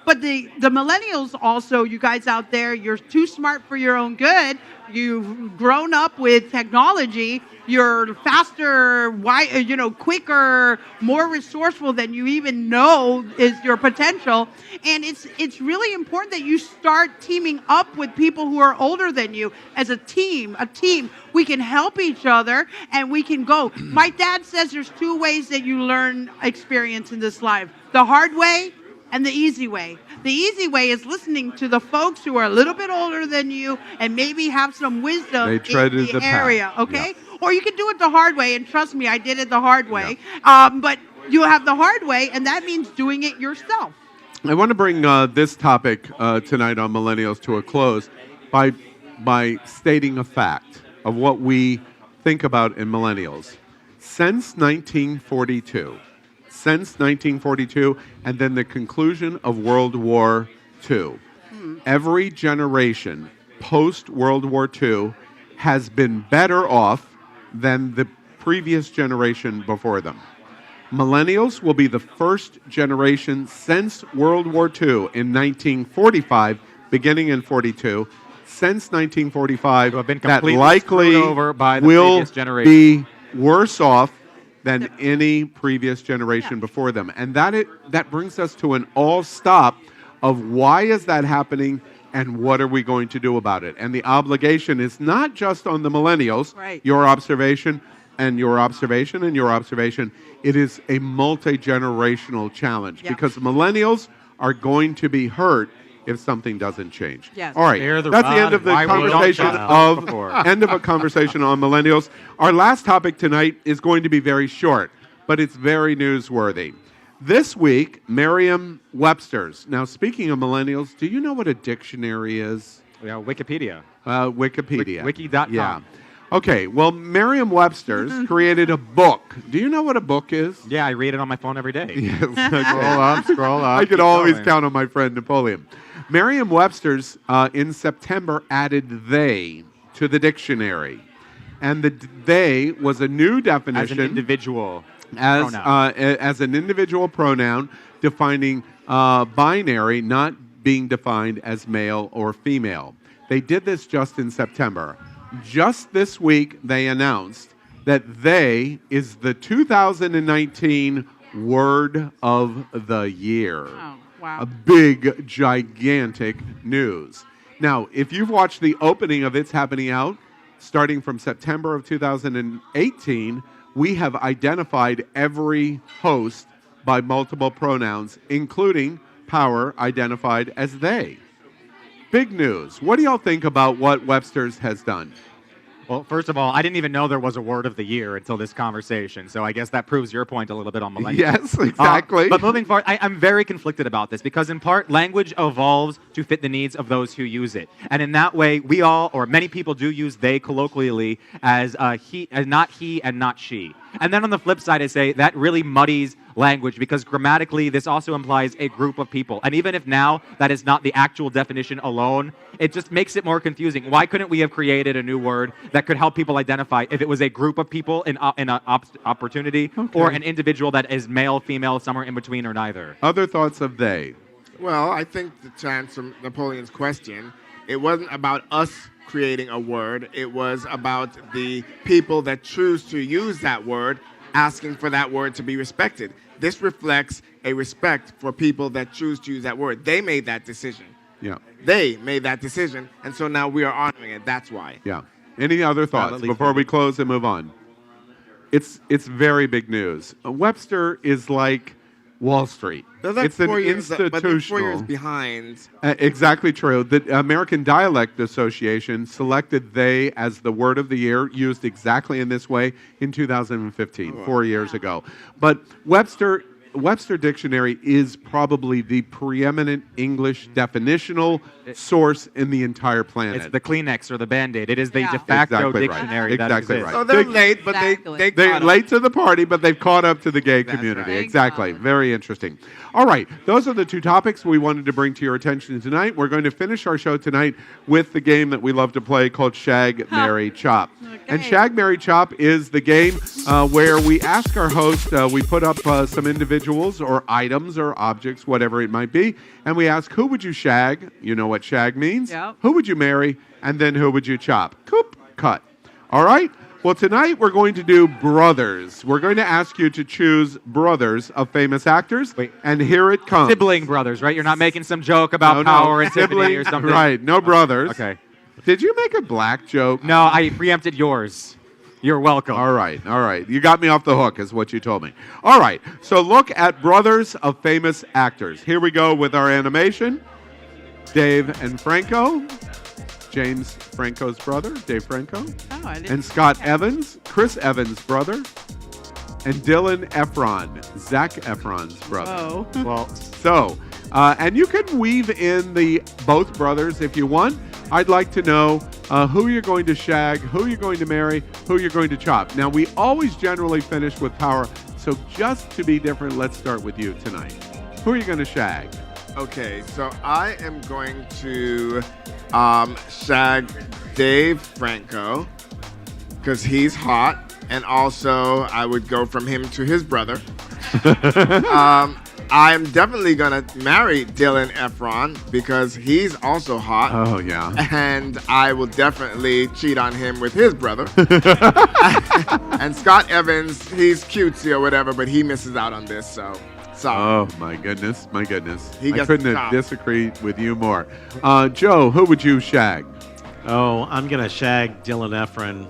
But the millennials also, you guys out there, you're too smart for your own good. You've grown up with technology. You're faster, quicker, more resourceful than you even know is your potential. And it's really important that you start teaming up with people who are older than you as a team. We can help each other and we can go. My dad says there's 2 ways that you learn experience in this life: the hard way and the easy way. The easy way is listening to the folks who are a little bit older than you and maybe have some wisdom They in treaded the the path. area, okay? Yeah. Or you can do it the hard way, and trust me, I did it the hard way. But you have the hard way, and that means doing it yourself. I want to bring this topic tonight on Millennials to a close by stating a fact of what we think about in Millennials. Since 1942, and then the conclusion of World War II, every generation post-World War II has been better off than the previous generation before them. Millennials will be the first generation since World War II in 1945, beginning in 42, since 1945, been that completely likely screwed over by the will previous generation. be worse off than any previous generation before them. And that brings us to an all-stop of why is that happening and what are we going to do about it? And the obligation is not just on the millennials, Right. your observation, and your observation, it is a multi-generational challenge because millennials are going to be hurt if something doesn't change. Yes. All right, Spare the that's the rod end of the and why we don't conversation shut up before. end of a conversation on millennials. Our last topic tonight is going to be very short, but it's very newsworthy. This week, Merriam-Webster's. Now, speaking of millennials, do you know what a dictionary is? Yeah, Wikipedia. Wikipedia. Wiki.com. Yeah. Okay, well, Merriam-Webster's created a book. Do you know what a book is? Yeah, I read it on my phone every day. Yes. Scroll up. I could always count on my friend Napoleon. Merriam-Webster's in September added they to the dictionary. And the they was a new definition. As an individual pronoun. As an individual pronoun, defining binary, not being defined as male or female. They did this just in September. Just this week, they announced that they is the 2019 Word of the Year. Oh, wow. A big, gigantic news. Now, if you've watched the opening of It's Happening Out, starting from September of 2018, we have identified every host by multiple pronouns, including Power identified as they. Big news. What do y'all think about what Webster's has done? Well, first of all, I didn't even know there was a word of the year until this conversation, so I guess that proves your point a little bit on millennials. Yes, exactly. But moving forward, I'm very conflicted about this because, in part, language evolves to fit the needs of those who use it. And in that way, we all, or many people do use they colloquially as he, as not he and not she. And then on the flip side, I say that really muddies language because grammatically this also implies a group of people. And even if now that is not the actual definition alone, it just makes it more confusing. Why couldn't we have created a new word that could help people identify if it was a group of people in an opportunity or an individual that is male, female, somewhere in between, or neither? Other thoughts of they? Well, I think to answer Napoleon's question, it wasn't about us creating a word. It was about the people that choose to use that word asking for that word to be respected. This reflects a respect for people that choose to use that word. They made that decision. Yeah. They made that decision, and so now we are honoring it. That's why. Yeah. Any other thoughts before we close and move on? It's very big news. Webster is like Wall Street. It's an institutional. But they're 4 years behind. Exactly true. The American Dialect Association selected they as the word of the year, used exactly in this way in 2015, 4 years ago. But Webster Dictionary is probably the preeminent English definitional source in the entire planet. It's the Kleenex or the Band-Aid. It is the de facto dictionary that exists. So they're late, but they're late to the party, but they've caught up to the gay community. right. Exactly. Very interesting. All right. Those are the two topics we wanted to bring to your attention tonight. We're going to finish our show tonight with the game that we love to play called Shag, Marry, Chop. And Shag, Marry, Chop is the game where we ask our host, we put up some individuals or items or objects, whatever it might be, and we ask, who would you shag? You know what shag means? Yep. Who would you marry? And then who would you chop? Coop, cut. All right? Well, tonight we're going to do brothers. We're going to ask you to choose brothers of famous actors. Wait. And here it comes. Sibling brothers, right? You're not making some joke about power and Tiffany or something? Right. No brothers. Okay. Did you make a black joke? No, I preempted yours. You're welcome. All right. You got me off the hook, is what you told me. All right. So look at brothers of famous actors. Here we go with our animation. Dave and Franco. James Franco's brother, Dave Franco. Oh, I didn't. And Scott Evans, Chris Evans' brother. And Dylan Efron, Zac Efron's brother. Oh. Well, so, and you can weave in the both brothers if you want. I'd like to know who you're going to shag, who you're going to marry, who you're going to chop. Now, we always generally finish with power, so just to be different, let's start with you tonight. Who are you going to shag? Okay, so I am going to shag Dave Franco because he's hot, and also I would go from him to his brother. I'm definitely going to marry Dylan Efron because he's also hot. Oh, yeah. And I will definitely cheat on him with his brother. And Scott Evans, he's cutesy or whatever, but he misses out on this, so sorry. Oh, my goodness. I gets couldn't the have job. disagreed with you more. Joe, who would you shag? Oh, I'm going to shag Dylan Efron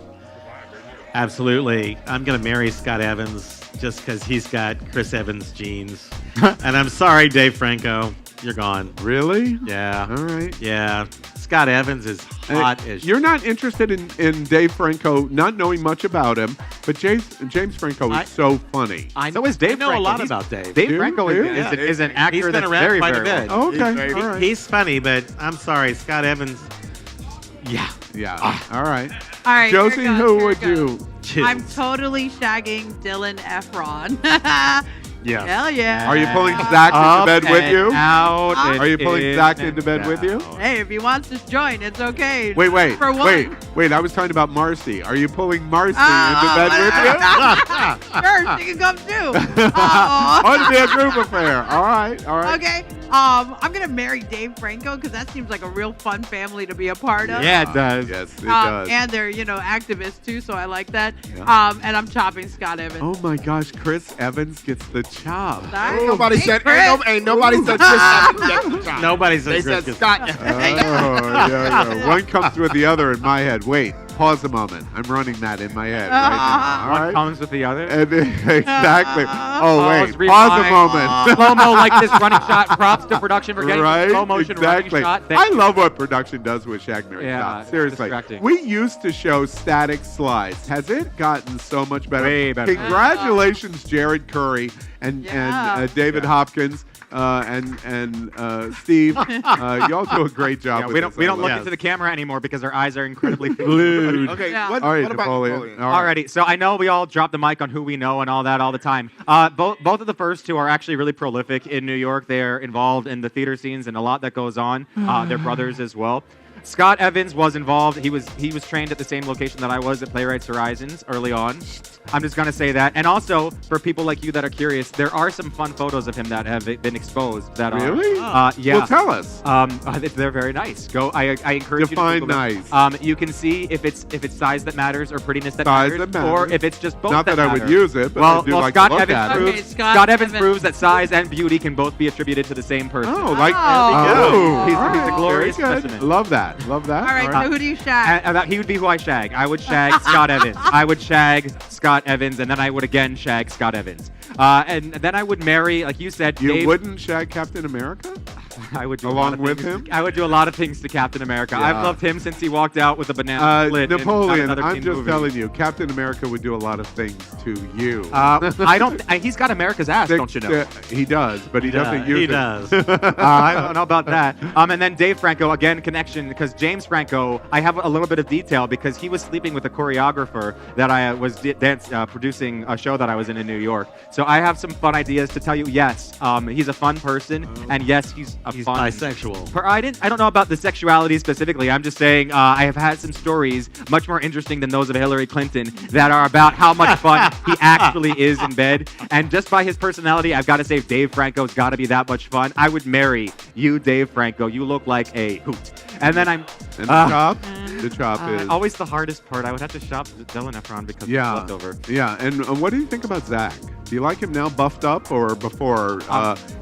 Absolutely. I'm going to marry Scott Evans just because he's got Chris Evans genes. And I'm sorry, Dave Franco. You're gone. Really? Yeah. All right. Yeah. Scott Evans is hot as You're not interested in Dave Franco, not knowing much about him, but James Franco is so funny. So is Dave I know Franco. a lot He's- about Dave. Dave Do you? Franco Do you? is an actor He's been that's around very, quite very a bit. well. Okay. All right. He's funny, but I'm sorry, Scott Evans. Yeah. Yeah. All right. All right, Josie, here it goes, who here would it you choose? I'm totally shagging Dylan Efron. Yeah. Hell yeah. Are you pulling Zach into bed with you? Out Are you pulling in Zach and into bed with you? Hey, if he wants to join, it's okay. Wait. For one. Wait. I was talking about Marcy. Are you pulling Marcy Oh, into bed with you? Sure, she can come too. Oh. Oh, it'd be a group affair. All right. Okay. I'm gonna marry Dave Franco because that seems like a real fun family to be a part of. Yeah, it does. Yes, it does. And they're activists too, so I like that. Yeah. And I'm chopping Scott Evans. Oh my gosh, Chris Evans gets the chop. Sorry. Nobody Hey, said Chris. ain't nobody said Chris Evans gets the job. Nobody said They Chris said gets- Scott. Yeah. One comes with the other in my head. Wait, pause a moment. I'm running that in my head right now. All One right? comes with the other. And exactly. Oh, wait. Pause, Pause a rewind. moment. Slow-mo like this running shot. Props to production for getting Right? slow motion Exactly. running shot. I love what production does with Shag Marry Yeah, Chop. it's Seriously. distracting. We used to show static slides. Has it gotten so much better? Way better. Congratulations, Jared Curry and David Hopkins. And Steve, y'all do a great job. Yeah, with we don't this. we I don't love look it. into the camera anymore because our eyes are incredibly Glued. Okay, Yeah. what, All right, what about Napoleon. All right. Alrighty, so I know we all drop the mic on who we know and all that all the time. Both of the first two are actually really prolific in New York. They're involved in the theater scenes and a lot that goes on. They're brothers as well. Scott Evans was involved. He was trained at the same location that I was at Playwrights Horizons early on. I'm just gonna say that. And also, for people like you that are curious, there are some fun photos of him that have been exposed. That Really? yeah. Well, tell us. They're very nice. Go. I encourage Define you to Google them. You can see if it's size that matters or prettiness that Size matters, that or matters. if it's just both. Not that I would matter. use it, but I do like to Scott look Evans at it. proves, Okay, Scott Evans proves that size and beauty can both be attributed to the same person. Oh, like Oh. He's all a right, glorious very good. specimen. Love that. Love that. All right, so who do you shag? He would be who I shag. I would shag Scott Evans. I would shag Scott Evans, and then I would again shag Scott Evans. And then I would marry, like you said, You Dave. wouldn't shag Captain America? I would do a Along lot of with things- him? I would do a lot of things to Captain America. Yeah. I've loved him since he walked out with a banana split. in Napoleon, another I'm teen just movie. telling you, Captain America would do a lot of things to you. I don't. He's got America's ass, don't you know? He does, but he doesn't use He it. does. I don't know about that. And then Dave Franco, again, connection, because James Franco, I have a little bit of detail because he was sleeping with a choreographer that I was producing a show that I was in New York. So I have some fun ideas to tell you. Yes, he's a fun person, and yes, he's fun. Bisexual. I don't know about the sexuality specifically. I'm just saying I have had some stories much more interesting than those of Hillary Clinton that are about how much fun he actually is in bed. And just by his personality, I've got to say Dave Franco's got to be that much fun. I would marry you, Dave Franco. You look like a hoot. And then I'm... And the chop? The chop is... Always the hardest part. I would have to shop Dylan Efron because it's leftover. Yeah, and what do you think about Zach? Do you like him now buffed up or before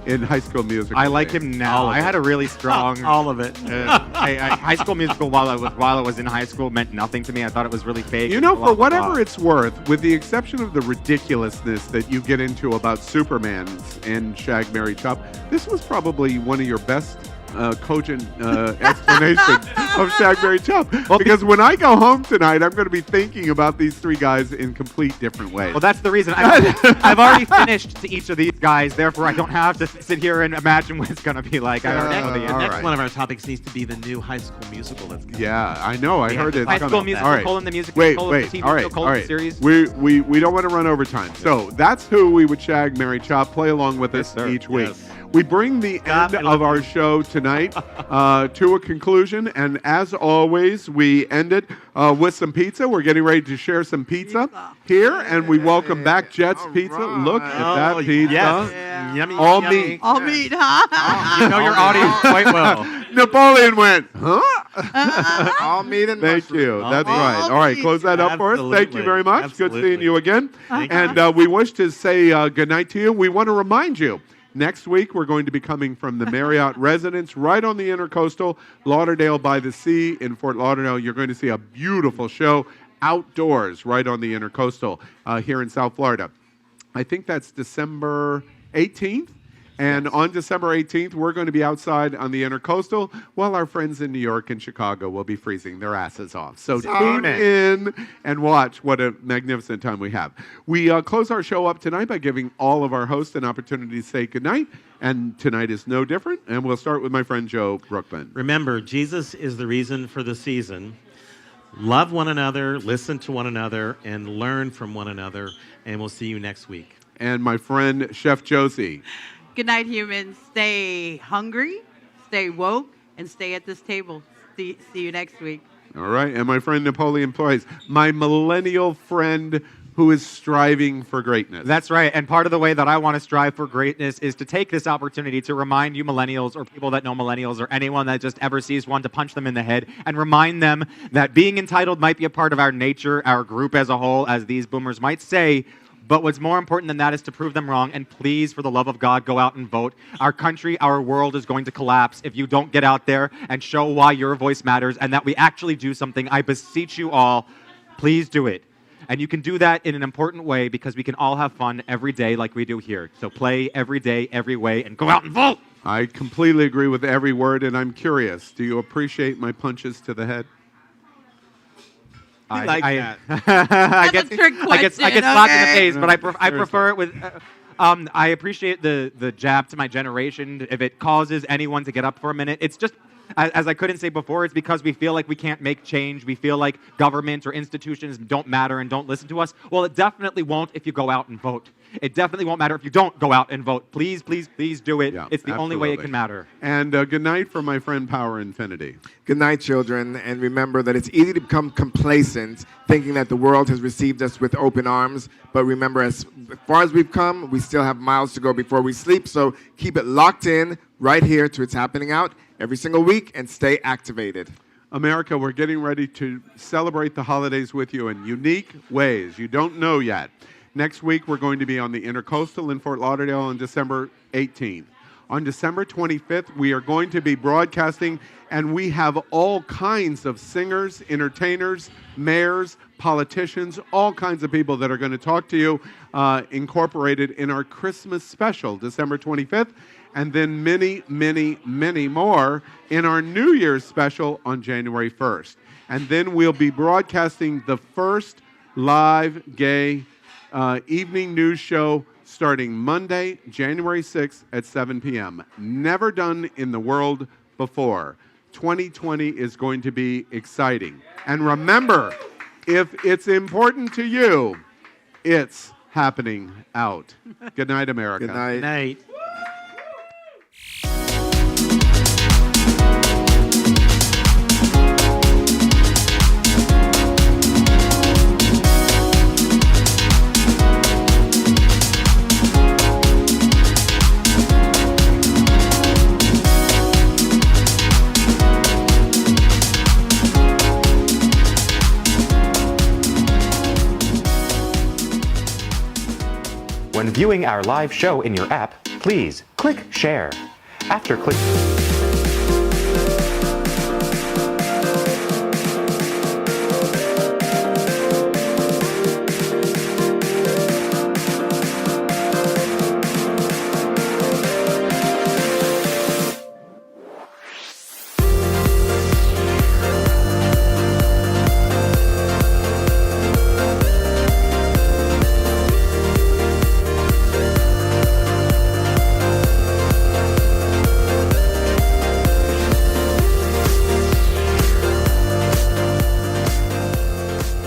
in High School Musical? I like him now. I had a really strong... All of it. High School Musical while I was in high school meant nothing to me. I thought it was really fake. You know, Blah, for blah, blah. whatever it's worth, with the exception of the ridiculousness that you get into about Superman's and Shag Marry Chop, this was probably one of your best cogent explanations of Shag Marry Chop. Because when I go home tonight, I'm going to be thinking about these three guys in complete different ways. Well, that's the reason. I've already finished to each of these guys, therefore I don't have to sit here and imagine what it's going to be like. I already know the Next end. right. one of our topics needs to be the new High School Musical that's coming. Yeah, I know. I heard it. High School Musical, colon the musical, Wait, colon the wait. TV All right, show, all colon the right. series. We don't want to run over time. So that's who we would Shag, Marry, Chop. Play along with us each week. Yes. We bring the end of our show tonight to a conclusion, and as always, we end it with some pizza. We're getting ready to share some pizza here, and we welcome back Jet's Pizza. Look at that pizza. Yes. Yummy. All yummy. meat. All meat, huh? You know your audience quite well. Napoleon went, huh? All meat and Thank you. That's right. All right, close that up for us. Thank you Absolutely. very much. Good Absolutely. seeing you again. Thank And we wish to say good night to you. We want to remind you, next week we're going to be coming from the Marriott residence right on the Intercoastal, Lauderdale by the Sea in Fort Lauderdale. You're going to see a beautiful show. outdoors right on the Intercoastal here in South Florida. I think that's December 18th. And on December 18th, we're going to be outside on the Intercoastal while our friends in New York and Chicago will be freezing their asses off. So tune in and watch what a magnificent time we have. We close our show up tonight by giving all of our hosts an opportunity to say goodnight. And tonight is no different. And we'll start with my friend Joe Brookman. Remember, Jesus is the reason for the season. Love one another, listen to one another, and learn from one another. And we'll see you next week. And my friend Chef Josie. Good night, humans. Stay hungry, stay woke, and stay at this table. See you next week. All right. And my friend NapoleonPlays, my millennial friend who is striving for greatness. That's right. And part of the way that I want to strive for greatness is to take this opportunity to remind you millennials or people that know millennials or anyone that just ever sees one to punch them in the head and remind them that being entitled might be a part of our nature, our group as a whole, as these boomers might say. But what's more important than that is to prove them wrong. And please, for the love of God, go out and vote. Our country, our world is going to collapse if you don't get out there and show why your voice matters and that we actually do something. I beseech you all, please do it. And you can do that in an important way because we can all have fun every day like we do here. So play every day, every way, and go out and vote. I completely agree with every word, and I'm curious, do you appreciate my punches to the head? I get slapped in the face, but I prefer it with. I appreciate the jab to my generation. If it causes anyone to get up for a minute, it's just, as I couldn't say before, it's because we feel like we can't make change. We feel like government or institutions don't matter and don't listen to us. Well, it definitely won't if you go out and vote. It definitely won't matter if you don't go out and vote. Please, please, please do it. Yeah, it's the only way it can matter. And good night from my friend Power Infiniti. Good night, children. And remember that it's easy to become complacent, thinking that the world has received us with open arms. But remember, as far as we've come, we still have miles to go before we sleep. So keep it locked in right here to It's Happening Out every single week and stay activated. America, we're getting ready to celebrate the holidays with you in unique ways you don't know yet. Next week, we're going to be on the Intercoastal in Fort Lauderdale on December 18th. On December 25th, we are going to be broadcasting, and we have all kinds of singers, entertainers, mayors, politicians, all kinds of people that are going to talk to you, incorporated in our Christmas special, December 25th, and then many, many, many more in our New Year's special on January 1st. And then we'll be broadcasting the first live gay evening news show starting Monday, January 6th at 7 p.m. Never done in the world before. 2020 is going to be exciting. And remember, if it's important to you, it's happening out. Good night, America. Good night. Good night. When viewing our live show in your app, please click share. After click...